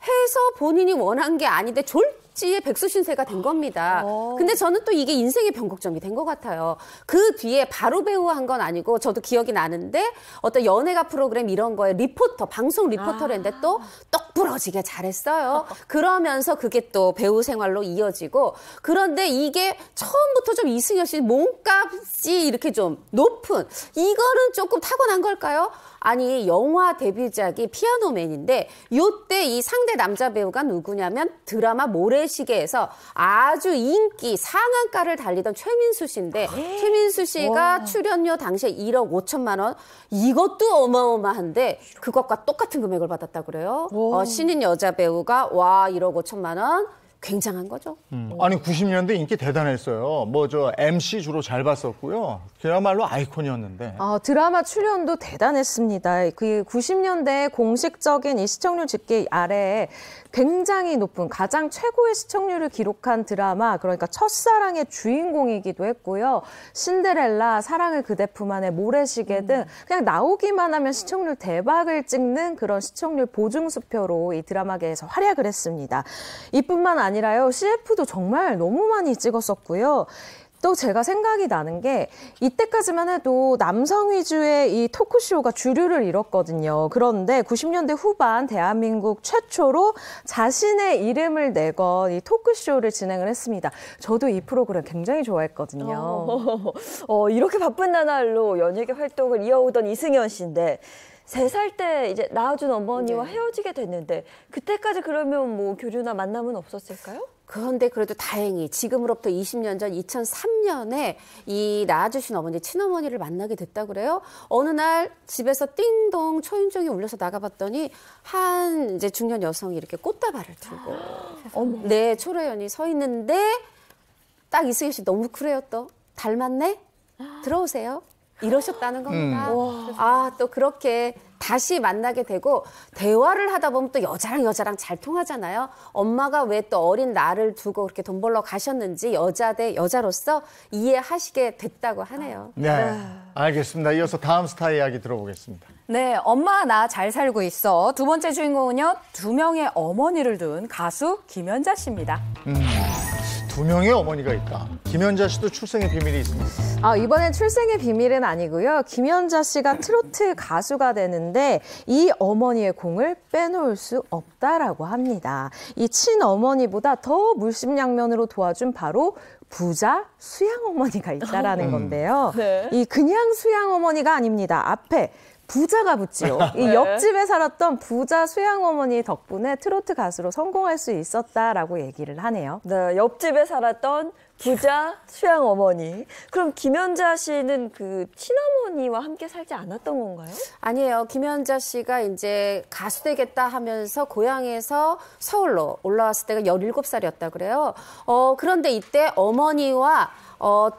해서 본인이 원한 게 아닌데 졸지에 백수신세가 된 겁니다. 근데 저는 또 이게 인생의 변곡점이 된 것 같아요. 그 뒤에 바로 배우한 건 아니고 저도 기억이 나는데 어떤 연예가 프로그램 이런 거에 리포터, 방송 리포터인데 또 똑부러지게 잘했어요. 그러면서 그게 또 배우 생활로 이어지고 그런데 이게 처음부터 좀 이승현 씨 몸값이 이렇게 좀 높은 이거는 조금 타고난 걸까요? 아니 영화 데뷔작이 피아노맨인데 이때 이 상대 남자 배우가 누구냐면 드라마 모래시계에서 아주 인기 상한가를 달리던 최민수 씨인데 최민수 씨가 출연료 당시에 1억 5천만 원 이것도 어마어마한데 그것과 똑같은 금액을 받았다고 그래요. 신인 여자 배우가 1억 5천만 원 굉장한 거죠. 아니 90년대 인기 대단했어요. 뭐 저 MC 주로 잘 봤었고요. 그야말로 아이콘이었는데. 드라마 출연도 대단했습니다. 그 90년대 공식적인 이 시청률 집계 아래에 굉장히 높은 가장 최고의 시청률을 기록한 드라마 그러니까 첫사랑의 주인공이기도 했고요. 신데렐라, 사랑을 그대 품 안에, 모래시계 등 그냥 나오기만 하면 시청률 대박을 찍는 그런 시청률 보증수표로 이 드라마계에서 활약을 했습니다. 이뿐만 아니라요. CF도 정말 너무 많이 찍었었고요. 또 제가 생각이 나는 게 이때까지만 해도 남성 위주의 이 토크쇼가 주류를 이뤘거든요. 그런데 90년대 후반 대한민국 최초로 자신의 이름을 내건 이 토크쇼를 진행을 했습니다. 저도 이 프로그램 굉장히 좋아했거든요. 이렇게 바쁜 나날로 연예계 활동을 이어오던 이승현 씨인데 3살 때 이제 낳아준 어머니와 헤어지게 됐는데 그때까지 그러면 뭐 교류나 만남은 없었을까요? 그런데 그래도 다행히 지금으로부터 20년 전 2003년에 이 낳아주신 어머니, 친어머니를 만나게 됐다고 그래요. 어느 날 집에서 띵동 초인종이 울려서 나가봤더니 한 이제 중년 여성이 이렇게 꽃다발을 들고 네, 초래연이 서 있는데 딱 이승현 씨 너무 쿨해요 또. 닮았네? 들어오세요. 이러셨다는 겁니다. 또 그렇게 다시 만나게 되고 대화를 하다 보면 또 여자랑 잘 통하잖아요. 엄마가 왜 또 어린 나를 두고 그렇게 돈 벌러 가셨는지 여자 대 여자로서 이해하시게 됐다고 하네요. 네, 알겠습니다. 이어서 다음 스타 이야기 들어보겠습니다. 네, 엄마 나 잘 살고 있어. 두 번째 주인공은요, 2명의 어머니를 둔 가수 김연자 씨입니다. 2명의 어머니가 있다. 김연자 씨도 출생의 비밀이 있습니다. 이번엔 출생의 비밀은 아니고요. 김연자 씨가 트로트 가수가 되는데 이 어머니의 공을 빼놓을 수 없다라고 합니다. 이 친어머니보다 더 물심양면으로 도와준 바로 부자 수양어머니가 있다라는 건데요. 네. 이 그냥 수양어머니가 아닙니다. 앞에 부자가 붙지요. 이 옆집에 살았던 부자 수양어머니 덕분에 트로트 가수로 성공할 수 있었다라고 얘기를 하네요. 네, 옆집에 살았던 부자 수양 어머니. 그럼 김연자 씨는 그 친어머니와 함께 살지 않았던 건가요? 아니에요. 김연자 씨가 이제 가수 되겠다 하면서 고향에서 서울로 올라왔을 때가 17살이었다 그래요. 그런데 이때 어머니와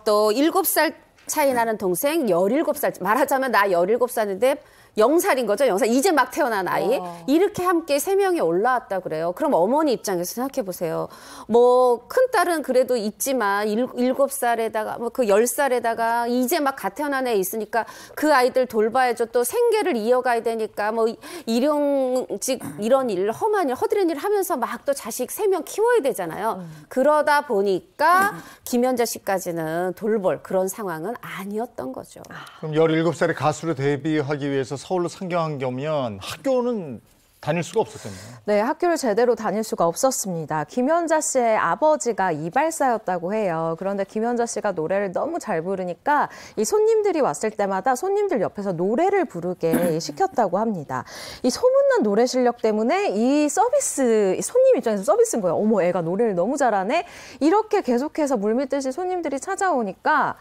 또 7살 차이 나는 동생 17살, 말하자면 나 17살인데 0살인 거죠. 0살. 이제 막 태어난 아이. 이렇게 함께 3명이 올라왔다 그래요. 그럼 어머니 입장에서 생각해 보세요. 뭐 큰딸은 그래도 있지만 7살에다가 뭐 그 10살에다가 이제 막 갓 태어난 애 있으니까 그 아이들 돌봐야죠. 또 생계를 이어가야 되니까 뭐 일용직 이런 일, 험한 일, 허드렛 일 하면서 막 또 자식 3명 키워야 되잖아요. 그러다 보니까 김연자 씨까지는 돌볼 그런 상황은 아니었던 거죠. 그럼 17살에 가수로 데뷔하기 위해서 서울로 상경한 겸이면 학교는 다닐 수가 없었겠네요. 네, 학교를 제대로 다닐 수가 없었습니다. 김연자 씨의 아버지가 이발사였다고 해요. 그런데 김연자 씨가 노래를 너무 잘 부르니까 이 손님들이 왔을 때마다 손님들 옆에서 노래를 부르게 시켰다고 합니다. 이 소문난 노래 실력 때문에 이 서비스, 손님 입장에서 서비스인 거예요. 어머, 애가 노래를 너무 잘하네. 이렇게 계속해서 물밀듯이 손님들이 찾아오니까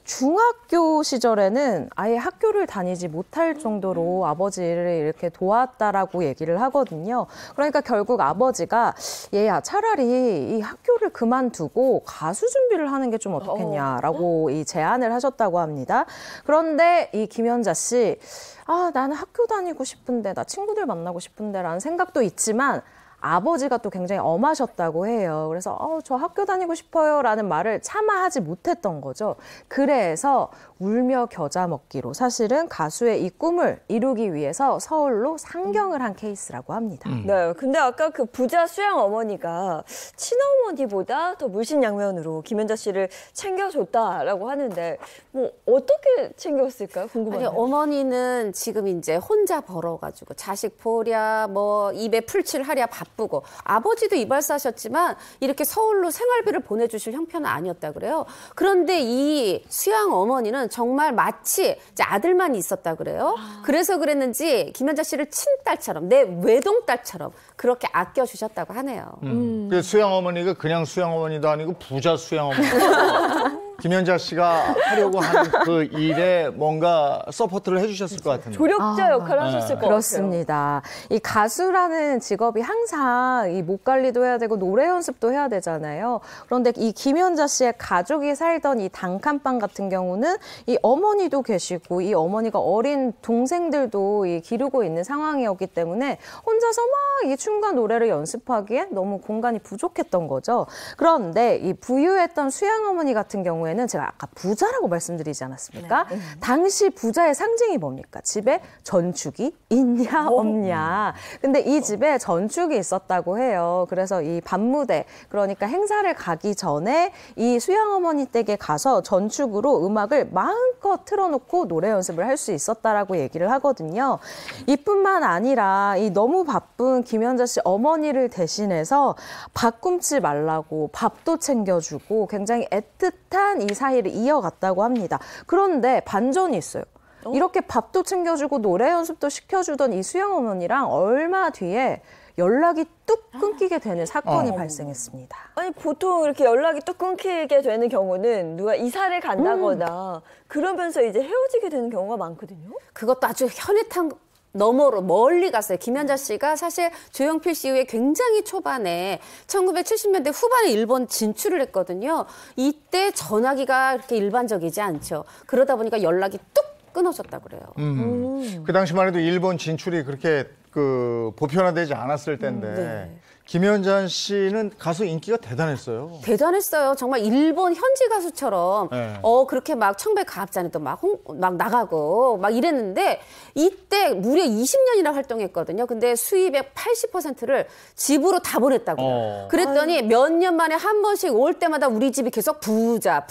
중학교 시절에는 아예 학교를 다니지 못할 정도로 아버지를 이렇게 도왔다라고 얘기를 하거든요. 그러니까 결국 아버지가 얘야 차라리 이 학교를 그만두고 가수 준비를 하는 게 좀 어떻겠냐라고 이 제안을 하셨다고 합니다. 그런데 이 김연자 씨, 나는 학교 다니고 싶은데, 나 친구들 만나고 싶은데라는 생각도 있지만 아버지가 또 굉장히 엄하셨다고 해요. 그래서 저 학교 다니고 싶어요 라는 말을 차마 하지 못했던 거죠. 그래서 울며 겨자 먹기로 사실은 가수의 이 꿈을 이루기 위해서 서울로 상경을 한 케이스라고 합니다. 네, 근데 아까 그 부자 수양 어머니가 친어머니보다 더 물심양면으로 김연자 씨를 챙겨줬다라고 하는데 뭐 어떻게 챙겼을까요? 궁금하네요. 아니, 어머니는 지금 이제 혼자 벌어가지고 자식 보랴 뭐 입에 풀칠하랴 바쁘고, 아버지도 이발사셨지만 이렇게 서울로 생활비를 보내주실 형편은 아니었다 그래요. 그런데 이 수양 어머니는 정말 마치 이제 아들만 있었다 그래요. 그래서 그랬는지 김연자 씨를 친딸처럼, 내 외동딸처럼 그렇게 아껴주셨다고 하네요. 그 수양 어머니가 그냥 수양 어머니도 아니고 부자 수양 어머니. 김연자 씨가 하려고 하는 그 일에 뭔가 서포트를 해주셨을 것 같은데. 조력자 역할을 하셨을 것 그렇습니다. 이 가수라는 직업이 항상 이 목 관리도 해야 되고 노래 연습도 해야 되잖아요. 그런데 이 김연자 씨의 가족이 살던 이 단칸방 같은 경우는 이 어머니도 계시고 이 어머니가 어린 동생들도 이 기르고 있는 상황이었기 때문에 혼자서 막 이 춤과 노래를 연습하기엔 너무 공간이 부족했던 거죠. 그런데 이 부유했던 수양 어머니 같은 경우에는 제가 아까 부자라고 말씀드리지 않았습니까? 네. 당시 부자의 상징이 뭡니까? 집에 전축이 있냐 없냐. 근데 이 집에 전축이 있었다고 해요. 그래서 이 밤무대, 그러니까 행사를 가기 전에 이 수양 어머니 댁에 가서 전축으로 음악을 마음껏 틀어놓고 노래 연습을 할 수 있었다라고 얘기를 하거든요. 이뿐만 아니라 이 너무 바쁜 김연자 씨 어머니를 대신해서 밥 굶지 말라고 밥도 챙겨주고 굉장히 애틋한 이 사이를 이어갔다고 합니다. 그런데 반전이 있어요. 이렇게 밥도 챙겨주고 노래 연습도 시켜주던 이 수양 어머니랑 얼마 뒤에 연락이 뚝 끊기게 되는 사건이 발생했습니다. 아니 보통 이렇게 연락이 뚝 끊기게 되는 경우는 누가 이사를 간다거나 그러면서 이제 헤어지게 되는 경우가 많거든요. 그것도 아주 현해탄 너머로 멀리 갔어요. 김연자 씨가 사실 조용필 씨 이후에 굉장히 초반에 1970년대 후반에 일본 진출을 했거든요. 이때 전화기가 그렇게 일반적이지 않죠. 그러다 보니까 연락이 뚝 끊어졌다고 그래요. 그 당시만 해도 일본 진출이 그렇게 보편화되지 않았을 때인데 네. 김연자 씨는 가수 인기가 대단했어요. 대단했어요. 정말 일본 현지 가수처럼 네. 그렇게 막 청백가합자에도 막 나가고 막 이랬는데 이때 무려 20년이나 활동했거든요. 근데 수입의 80%를 집으로 다 보냈다고요. 그랬더니 몇 년 만에 한 번씩 올 때마다 우리 집이 계속 부자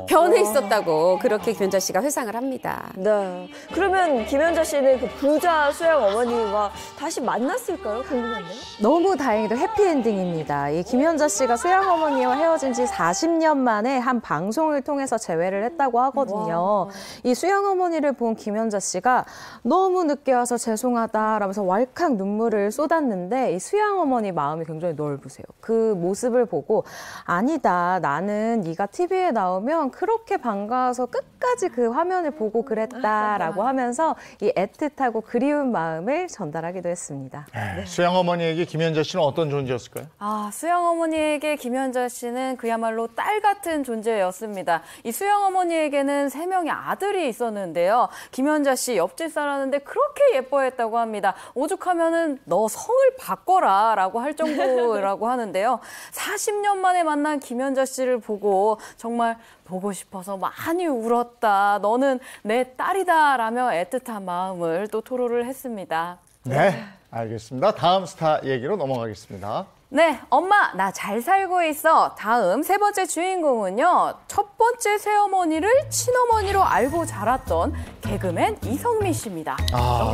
변해 있었다고 그렇게 김연자 씨가 회상을 합니다. 네. 그러면 김연자 씨는 그 부자 수양 어머니와 다시 만났을까요? 궁금한데요. 너무 다행히도 해피엔딩입니다. 이 김연자 씨가 수양 어머니와 헤어진 지 40년 만에 한 방송을 통해서 재회를 했다고 하거든요. 이 수양 어머니를 본 김연자 씨가 너무 늦게 와서 죄송하다라면서 왈칵 눈물을 쏟았는데 이 수양 어머니 마음이 굉장히 넓으세요. 그 모습을 보고 아니다, 나는 네가 TV에 나오면 그렇게 반가워서 끝까지 그 화면을 보고 그랬다라고 하면서 이 애틋하고 그리운 마음을 전달하기도 했습니다. 네. 수양 어머니에게 김연자 씨는 어떤 존재였을까요? 수영 어머니에게 김연자 씨는 그야말로 딸 같은 존재였습니다. 이 수영 어머니에게는 3명의 아들이 있었는데요. 김연자 씨 옆집 살았는데 그렇게 예뻐했다고 합니다. 오죽하면은 너 성을 바꿔라 라고 할 정도라고 하는데요. 40년 만에 만난 김연자 씨를 보고 정말 보고 싶어서 많이 울었다. 너는 내 딸이다 라며 애틋한 마음을 또 토로를 했습니다. 네, 알겠습니다. 다음 스타 얘기로 넘어가겠습니다. 네, 엄마 나 잘 살고 있어. 다음 3번째 주인공은요. 첫 번째 새어머니를 친어머니로 알고 자랐던 개그맨 이성미 씨입니다.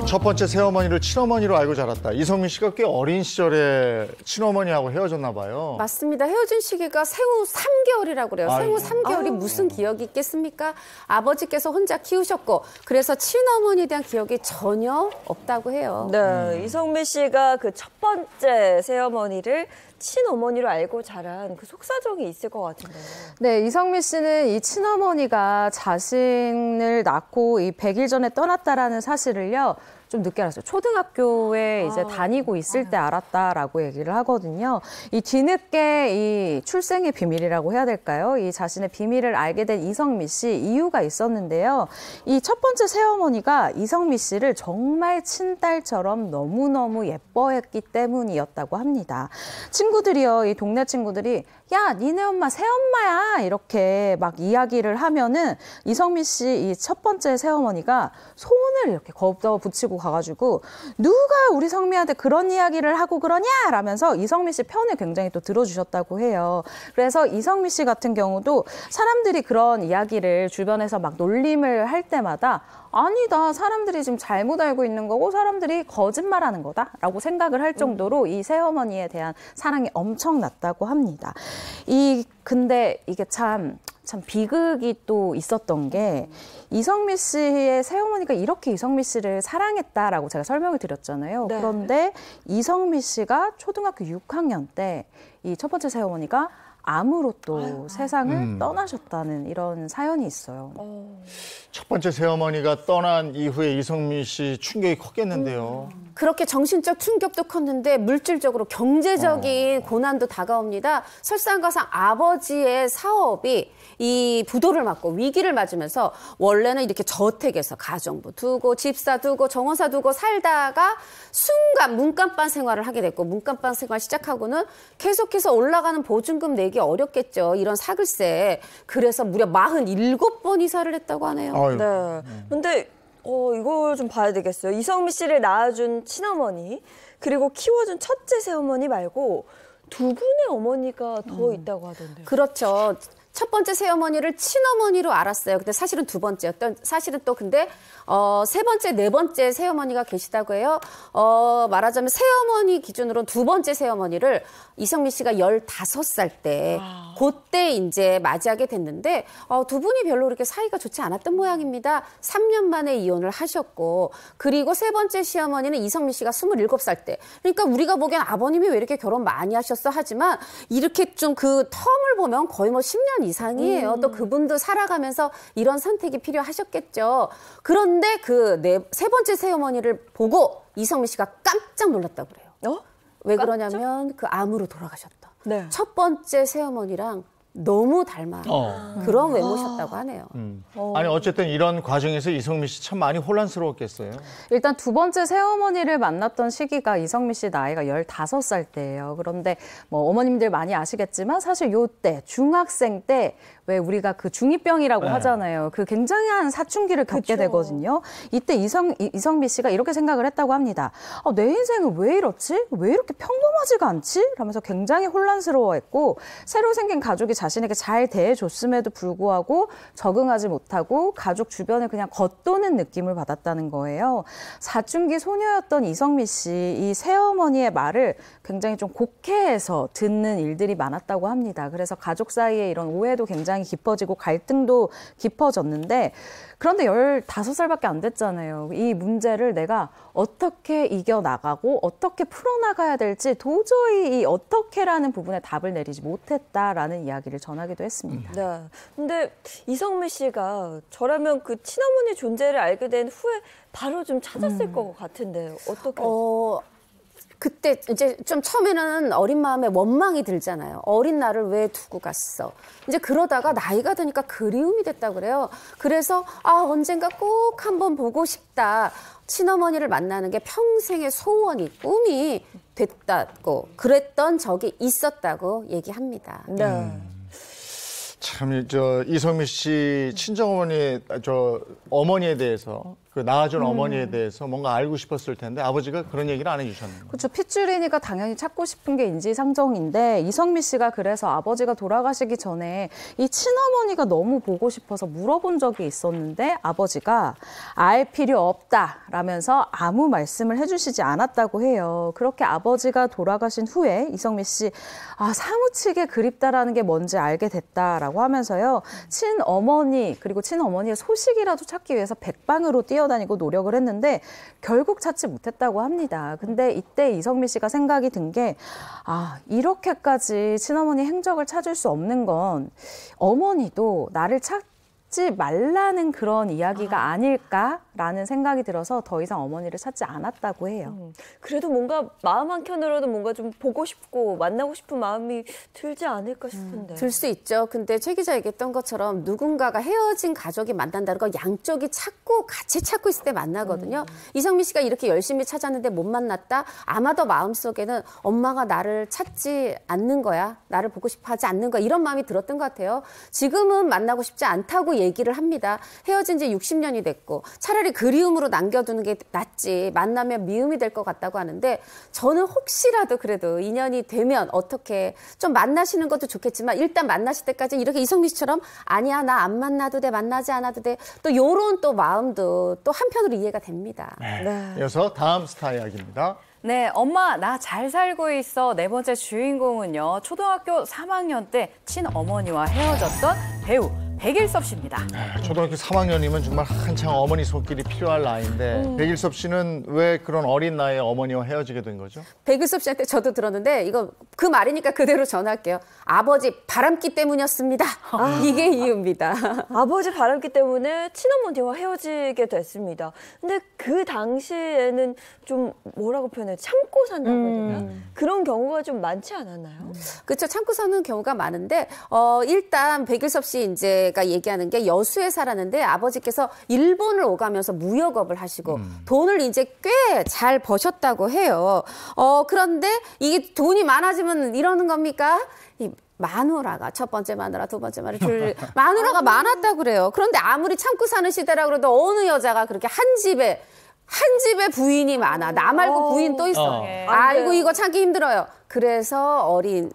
첫 번째 새어머니를 친어머니로 알고 자랐다. 이성미 씨가 꽤 어린 시절에 친어머니하고 헤어졌나 봐요. 맞습니다. 헤어진 시기가 생후 3개월이라고 그래요. 생후 3개월이 무슨 기억이 있겠습니까? 아버지께서 혼자 키우셨고 그래서 친어머니에 대한 기억이 전혀 없다고 해요. 네, 이성미 씨가 그 첫 번째 새어머니를 친어머니로 알고 자란 그 속사정이 있을 것 같은데요. 네, 이성미 씨는 이 친어머니가 자신을 낳고 이 100일 전에 떠났다라는 사실을요. 좀 늦게 알았어요. 초등학교에 이제 다니고 있을 때 알았다라고 얘기를 하거든요. 이 뒤늦게 이 출생의 비밀이라고 해야 될까요? 이 자신의 비밀을 알게 된 이성미 씨 이유가 있었는데요. 이 첫 번째 새어머니가 이성미 씨를 정말 친딸처럼 너무너무 예뻐했기 때문이었다고 합니다. 친구들이요, 이 동네 친구들이 야, 니네 엄마 새엄마야 이렇게 막 이야기를 하면은 이성미 씨 이 첫 번째 새어머니가 손을 이렇게 걷어 붙이고 가가지고 누가 우리 성미한테 그런 이야기를 하고 그러냐 라면서 이성미 씨 편을 굉장히 또 들어주셨다고 해요. 그래서 이성미 씨 같은 경우도 사람들이 그런 이야기를 주변에서 막 놀림을 할 때마다 아니다, 사람들이 지금 잘못 알고 있는 거고 사람들이 거짓말하는 거다라고 생각을 할 정도로 이 새어머니에 대한 사랑이 엄청났다고 합니다. 근데 이게 참 비극이 또 있었던 게 이성미 씨의 새어머니가 이렇게 이성미 씨를 사랑했다라고 제가 설명을 드렸잖아요. 네. 그런데 이성미 씨가 초등학교 6학년 때 이 첫 번째 새어머니가 암으로 또 세상을 떠나셨다는 이런 사연이 있어요. 첫 번째 새어머니가 떠난 이후에 이성미 씨 충격이 컸겠는데요. 그렇게 정신적 충격도 컸는데 물질적으로 경제적인 고난도 다가옵니다. 설상가상 아버지의 사업이 이 부도를 맞고 위기를 맞으면서 원래는 이렇게 저택에서 가정부 두고 집사 두고 정원사 두고 살다가 순간 문간반 생활을 하게 됐고 문간반 생활 시작하고는 계속해서 올라가는 보증금 내기 어렵겠죠. 이런 사글세. 그래서 무려 47번 이사를 했다고 하네요. 네. 근데 이걸 좀 봐야 되겠어요. 이성미 씨를 낳아준 친어머니 그리고 키워준 첫째 새어머니 말고 두 분의 어머니가 더 있다고 하던데요. 그렇죠. 첫 번째 새어머니를 친어머니로 알았어요. 근데 사실은 두 번째였던, 사실은 또 근데, 세 번째, 네 번째 새어머니가 계시다고 해요. 말하자면 새어머니 기준으로 두 번째 새어머니를 이성미 씨가 15살 때, 그때 이제 맞이하게 됐는데, 두 분이 별로 그렇게 사이가 좋지 않았던 모양입니다. 3년 만에 이혼을 하셨고, 그리고 세 번째 시어머니는 이성미 씨가 27살 때. 그러니까 우리가 보기엔 아버님이 왜 이렇게 결혼 많이 하셨어? 하지만, 이렇게 좀 그 텀을 보면 거의 뭐 10년 이상이에요. 또 그분도 살아가면서 이런 선택이 필요하셨겠죠. 그런데 그 세 번째 새어머니를 보고 이성미 씨가 깜짝 놀랐다고 그래요. 왜 그러냐면 그 암으로 돌아가셨다. 네. 첫 번째 새어머니랑 너무 닮아 그런 외모셨다고 하네요. 아니 어쨌든 이런 과정에서 이성미 씨 참 많이 혼란스러웠겠어요. 일단 두 번째 새어머니를 만났던 시기가 이성미 씨 나이가 15살 때예요. 그런데 뭐 어머님들 많이 아시겠지만 사실 요때 중학생 때 왜 우리가 그 중2병이라고 하잖아요. 그 굉장한 사춘기를 겪게 되거든요. 이때 이성미 씨가 이렇게 생각을 했다고 합니다. 내 인생은 왜 이렇지? 왜 이렇게 평범하지가 않지? 라면서 굉장히 혼란스러워했고 새로 생긴 가족이 자신에게 잘 대해줬음에도 불구하고 적응하지 못하고 가족 주변을 그냥 겉도는 느낌을 받았다는 거예요. 사춘기 소녀였던 이성미 씨, 이 새어머니의 말을 굉장히 좀 곡해해서 듣는 일들이 많았다고 합니다. 그래서 가족 사이에 이런 오해도 굉장히 깊어지고 갈등도 깊어졌는데 그런데 15살밖에 안 됐잖아요. 이 문제를 내가 어떻게 이겨나가고 어떻게 풀어나가야 될지 도저히 이 어떻게라는 부분에 답을 내리지 못했다라는 이야기를 전하기도 했습니다. 네. 근데 이성미 씨가 저라면 그 친어머니 존재를 알게 된 후에 바로 좀 찾았을 것 같은데 어떻게? 그때 이제 좀 처음에는 어린 마음에 원망이 들잖아요. 어린 나를 왜 두고 갔어. 이제 그러다가 나이가 드니까 그리움이 됐다 그래요. 그래서 언젠가 꼭 한번 보고 싶다. 친어머니를 만나는 게 평생의 소원이 꿈이 됐다고 그랬던 적이 있었다고 얘기합니다. 네. 참 이성미 씨 친정어머니 어머니에 대해서 그 낳아준 어머니에 대해서 뭔가 알고 싶었을 텐데 아버지가 그런 얘기를 안 해주셨네요. 그렇죠. 핏줄이니까 당연히 찾고 싶은 게 인지상정인데 이성미 씨가 그래서 아버지가 돌아가시기 전에 이 친어머니가 너무 보고 싶어서 물어본 적이 있었는데 아버지가 알 필요 없다라면서 아무 말씀을 해주시지 않았다고 해요. 그렇게 아버지가 돌아가신 후에 이성미 씨 사무치게 그립다라는 게 뭔지 알게 됐다라고 하면서요. 친어머니 그리고 친어머니의 소식이라도 찾기 위해서 백방으로 뛰어다니고 노력을 했는데 결국 찾지 못했다고 합니다. 근데 이때 이성미 씨가 생각이 든 게 이렇게까지 친어머니 행적을 찾을 수 없는 건 어머니도 나를 찾지 말라는 그런 이야기가 아닐까라는 생각이 들어서 더 이상 어머니를 찾지 않았다고 해요. 그래도 뭔가 마음 한켠으로도 뭔가 좀 보고 싶고 만나고 싶은 마음이 들지 않을까 싶은데. 들 수 있죠. 근데 최 기자 얘기했던 것처럼 누군가가 헤어진 가족이 만난다는 건 양쪽이 같이 찾고 있을 때 만나거든요. 이성미 씨가 이렇게 열심히 찾았는데 못 만났다? 아마도 마음속에는 엄마가 나를 찾지 않는 거야. 나를 보고 싶어 하지 않는 거야. 이런 마음이 들었던 것 같아요. 지금은 만나고 싶지 않다고 얘기를 합니다. 헤어진 지 60년이 됐고 차라리 그리움으로 남겨두는 게 낫지 만나면 미움이 될 것 같다고 하는데 저는 혹시라도 그래도 인연이 되면 어떻게 좀 만나시는 것도 좋겠지만 일단 만나실 때까지 이렇게 이성미 씨처럼 아니야 나 안 만나도 돼 만나지 않아도 돼 또 요런 또 마음도 또 한편으로 이해가 됩니다. 네. 이어서 다음 스타 이야기입니다. 네, 엄마 나 잘 살고 있어. 네 번째 주인공은요. 초등학교 3학년 때 친어머니와 헤어졌던 배우 백일섭 씨입니다. 초등학교 3학년이면 정말 한창 어머니 손길이 필요할 나이인데 백일섭 씨는 왜 그런 어린 나이에 어머니와 헤어지게 된 거죠? 백일섭 씨한테 저도 들었는데 이거 그 말이니까 그대로 전할게요. 아버지 바람기 때문이었습니다. 이게 이유입니다. 아버지 바람기 때문에 친어머니와 헤어지게 됐습니다. 근데 그 당시에는 좀 뭐라고 표현해요? 참고 산다고 해야 되나? 그런 경우가 좀 많지 않았나요? 그렇죠. 참고 사는 경우가 많은데 일단 백일섭 씨 이제가 얘기하는 게 여수에 살았는데 아버지께서 일본을 오가면서 무역업을 하시고 돈을 이제 꽤 잘 버셨다고 해요. 그런데 이게 돈이 많아지면 이러는 겁니까? 이 마누라가 첫 번째 마누라, 두 번째 마누라, 마누라가 많았다고 그래요. 그런데 아무리 참고 사는 시대라 그래도 어느 여자가 그렇게 한 집에 부인이 많아. 나 말고 부인 또 있어. 아이고 이거 참기 힘들어요. 그래서 어린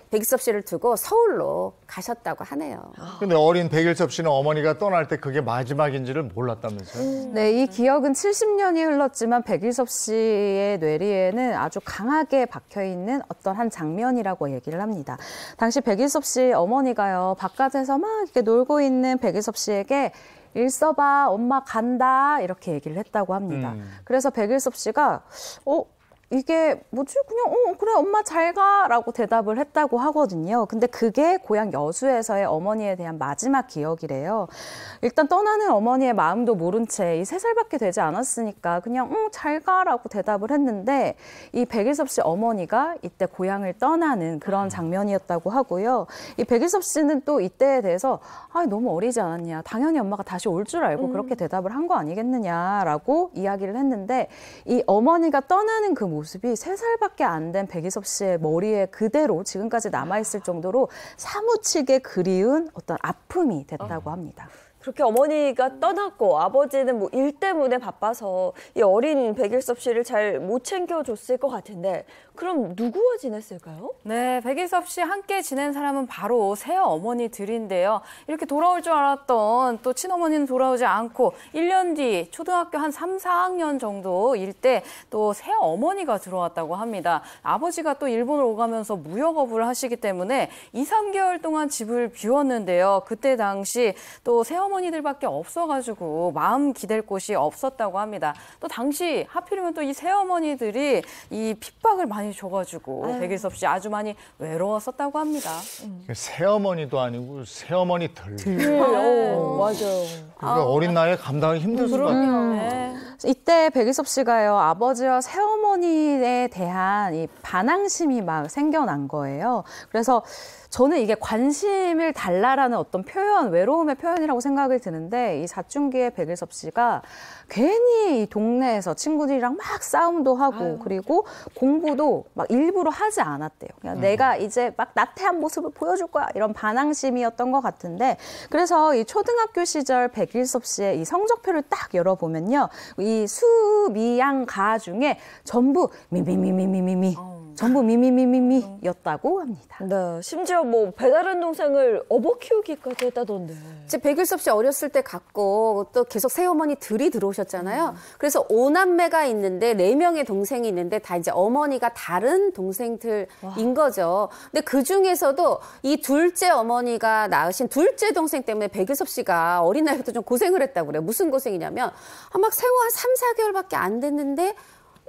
백일섭 씨를 두고 서울로 가셨다고 하네요. 근데 어린 백일섭 씨는 어머니가 떠날 때 그게 마지막인지를 몰랐다면서요? 네, 이 기억은 70년이 흘렀지만 백일섭 씨의 뇌리에는 아주 강하게 박혀있는 어떤 한 장면이라고 얘기를 합니다. 당시 백일섭 씨 어머니가요, 바깥에서 막 이렇게 놀고 있는 백일섭 씨에게 일섭아, 엄마 간다 이렇게 얘기를 했다고 합니다. 그래서 백일섭 씨가 이게 뭐지? 그냥 그래 엄마 잘 가라고 대답을 했다고 하거든요. 근데 그게 고향 여수에서의 어머니에 대한 마지막 기억이래요. 일단 떠나는 어머니의 마음도 모른 채 이 3살밖에 되지 않았으니까 그냥 잘 가라고 대답을 했는데 이 백일섭 씨 어머니가 이때 고향을 떠나는 그런 장면이었다고 하고요. 이 백일섭 씨는 또 이때에 대해서 너무 어리지 않았냐. 당연히 엄마가 다시 올 줄 알고 그렇게 대답을 한 거 아니겠느냐라고 이야기를 했는데 이 어머니가 떠나는 그 모습이 3살밖에 안 된 백일섭 씨의 머리에 그대로 지금까지 남아있을 정도로 사무치게 그리운 어떤 아픔이 됐다고 합니다. 그렇게 어머니가 떠났고 아버지는 뭐 일 때문에 바빠서 이 어린 백일섭 씨를 잘 못 챙겨줬을 것 같은데 그럼 누구와 지냈을까요? 네, 백일섭 씨 함께 지낸 사람은 바로 새어머니들인데요. 이렇게 돌아올 줄 알았던 또 친어머니는 돌아오지 않고 1년 뒤 초등학교 한 3, 4학년 정도일 때 또 새어머니가 들어왔다고 합니다. 아버지가 또 일본을 오가면서 무역업을 하시기 때문에 2, 3개월 동안 집을 비웠는데요. 그때 당시 또 새어머니들밖에 없어가지고 마음 기댈 곳이 없었다고 합니다. 또 당시 하필이면 또 이 새어머니들이 이 핍박을 많이 줘가지고 백일섭 씨 아주 많이 외로웠었다고 합니다. 새어머니도 아니고 새어머니들. 맞아요. 그러니까 어린 나이에 감당하기 힘들 것 같아요. 네. 이때 백일섭 씨가요, 아버지와 새어머니에 대한 이 반항심이 막 생겨난 거예요. 그래서 저는 이게 관심을 달라라는 어떤 표현, 외로움의 표현이라고 생각이 드는데 이 사춘기의 백일섭 씨가 괜히 이 동네에서 친구들이랑 막 싸움도 하고 그리고 공부도 막 일부러 하지 않았대요. 그냥 내가 이제 막 나태한 모습을 보여줄 거야 이런 반항심이었던 것 같은데 그래서 이 초등학교 시절 백일섭 씨의 이 성적표를 딱 열어보면요. 이 수, 미, 양, 가 중에 전부 미미미미미미미 전부 미미미미미였다고 합니다. 네, 심지어 뭐 배다른 동생을 업어 키우기까지 했다던데. 이제 백일섭 씨 어렸을 때 갔고 또 계속 새어머니들이 들어오셨잖아요. 그래서 5남매가 있는데 4명의 동생이 있는데 다 이제 어머니가 다른 동생들인 거죠. 근데 그 중에서도 이 둘째 어머니가 낳으신 둘째 동생 때문에 백일섭 씨가 어린 나이부터 좀 고생을 했다고 그래요. 무슨 고생이냐면 막 생후 한 3, 4개월밖에 안 됐는데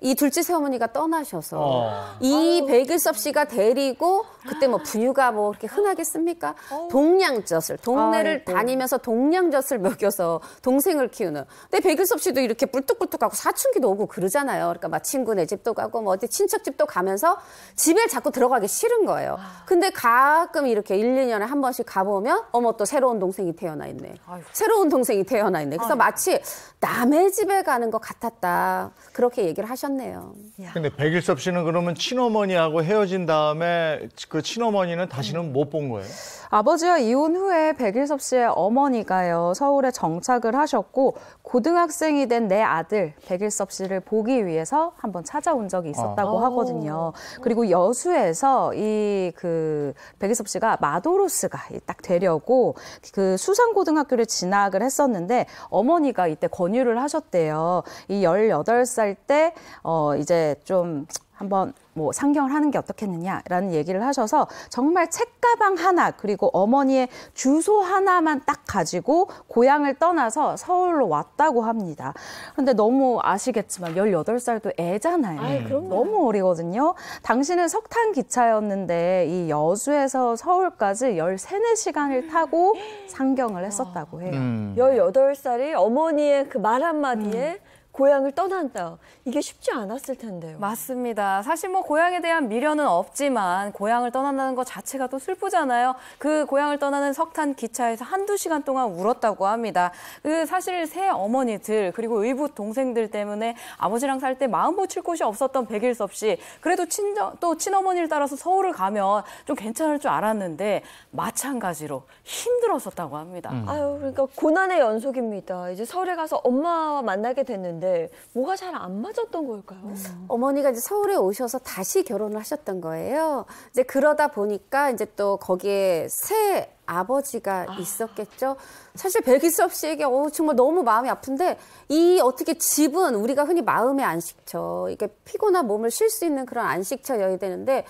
이 둘째 새어머니가 떠나셔서 이 백일섭 씨가 데리고 그때 뭐 분유가 뭐 그렇게 흔하겠습니까? 동량젖을 동네를 다니면서 동량젖을 먹여서 동생을 키우는. 근데 백일섭 씨도 이렇게 뿔뚝뿔뚝하고 사춘기도 오고 그러잖아요. 그러니까 막 친구네 집도 가고 뭐 어디 친척 집도 가면서 집에 자꾸 들어가기 싫은 거예요. 근데 가끔 이렇게 1, 2년에 한 번씩 가보면 어머 또 새로운 동생이 태어나 있네. 새로운 동생이 태어나 있네. 그래서 마치 남의 집에 가는 것 같았다. 그렇게 얘기를 하셨네요. 근데 백일섭 씨는 그러면 친어머니하고 헤어진 다음에 그 친어머니는 다시는 못 본 거예요? 아버지와 이혼 후에 백일섭 씨의 어머니가요, 서울에 정착을 하셨고 고등학생이 된 내 아들 백일섭 씨를 보기 위해서 한번 찾아온 적이 있었다고 하거든요. 그리고 여수에서 이 그 백일섭 씨가 마도로스가 딱 되려고 그 수산고등학교를 진학을 했었는데 어머니가 이때 권유를 하셨대요. 이 18살 때 이제 좀 한번 뭐 상경을 하는 게 어떻겠느냐라는 얘기를 하셔서 정말 책가방 하나 그리고 어머니의 주소 하나만 딱 가지고 고향을 떠나서 서울로 왔다고 합니다. 그런데 너무 아시겠지만 18살도 애잖아요. 너무 어리거든요. 당시는 석탄 기차였는데 이 여수에서 서울까지 13, 4시간을 타고 상경을 했었다고 해요. 18살이 어머니의 그 말 한마디에 고향을 떠난다. 이게 쉽지 않았을 텐데요. 맞습니다. 사실 뭐 고향에 대한 미련은 없지만 고향을 떠난다는 것 자체가 또 슬프잖아요. 그 고향을 떠나는 석탄 기차에서 한두 시간 동안 울었다고 합니다. 그 사실 새 어머니들 그리고 의붓 동생들 때문에 아버지랑 살 때 마음 붙일 곳이 없었던 백일섭 씨. 그래도 또 친어머니를 따라서 서울을 가면 좀 괜찮을 줄 알았는데 마찬가지로 힘들었었다고 합니다. 아유, 그러니까 고난의 연속입니다. 이제 서울에 가서 엄마와 만나게 됐는데 뭐가 잘 안 맞았던 걸까요? 어머니가 이제 서울에 오셔서 다시 결혼을 하셨던 거예요. 이제 그러다 보니까 이제 또 거기에 새 아버지가 있었겠죠. 사실 백일섭 씨에게 정말 너무 마음이 아픈데 이 어떻게 집은 우리가 흔히 마음의 안식처, 이게 피곤한 몸을 쉴 수 있는 그런 안식처여야 되는데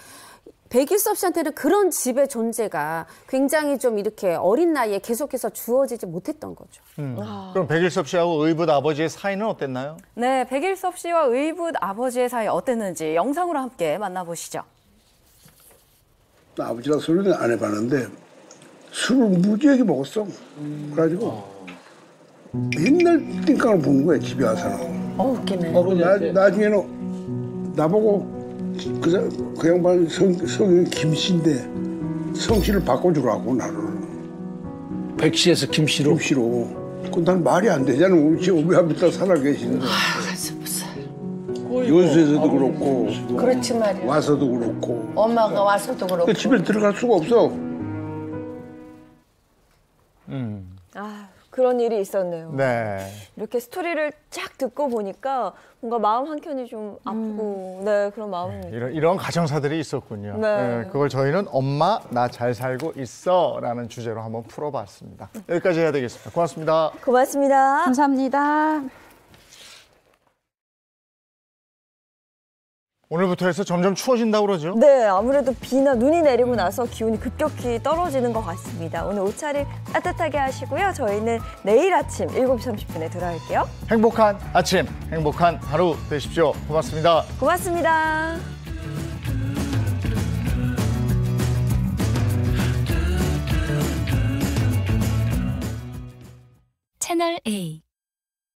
백일섭 씨한테는 그런 집의 존재가 굉장히 좀 이렇게 어린 나이에 계속해서 주어지지 못했던 거죠. 그럼 백일섭 씨하고 의붓 아버지의 사이는 어땠나요? 네, 백일섭 씨와 의붓 아버지의 사이 어땠는지 영상으로 함께 만나보시죠. 아버지랑 술을 안 해봤는데 술을 무지하게 먹었어. 그래가지고 맨날 띵깡을 부는 거야, 집에 와서는. 웃기네. 나중에는 나보고 그 양반 성이 김씨인데 성씨를 바꿔주라고 나를. 백씨에서 김씨로? 김씨로. 그건 난 말이 안 되잖아. 우리 어머니부터 살아 계시는데. 연수에서도 그렇고. 그렇지 말이야. 와서도 그렇고. 엄마가 와서도 그렇고. 집에 들어갈 수가 없어. 그런 일이 있었네요. 네. 이렇게 스토리를 쫙 듣고 보니까 뭔가 마음 한켠이 좀 아프고 네, 그런 마음입니다. 이런 가정사들이 있었군요. 네. 그걸 저희는 엄마 나 잘 살고 있어 라는 주제로 한번 풀어봤습니다. 여기까지 해야 되겠습니다. 고맙습니다. 고맙습니다. 감사합니다. 오늘부터 해서 점점 추워진다고 그러죠? 네, 아무래도 비나 눈이 내리고 나서 기온이 급격히 떨어지는 것 같습니다. 오늘 옷차림 따뜻하게 하시고요. 저희는 내일 아침 7시 30분에 돌아올게요. 행복한 아침, 행복한 하루 되십시오. 고맙습니다. 고맙습니다. 채널 A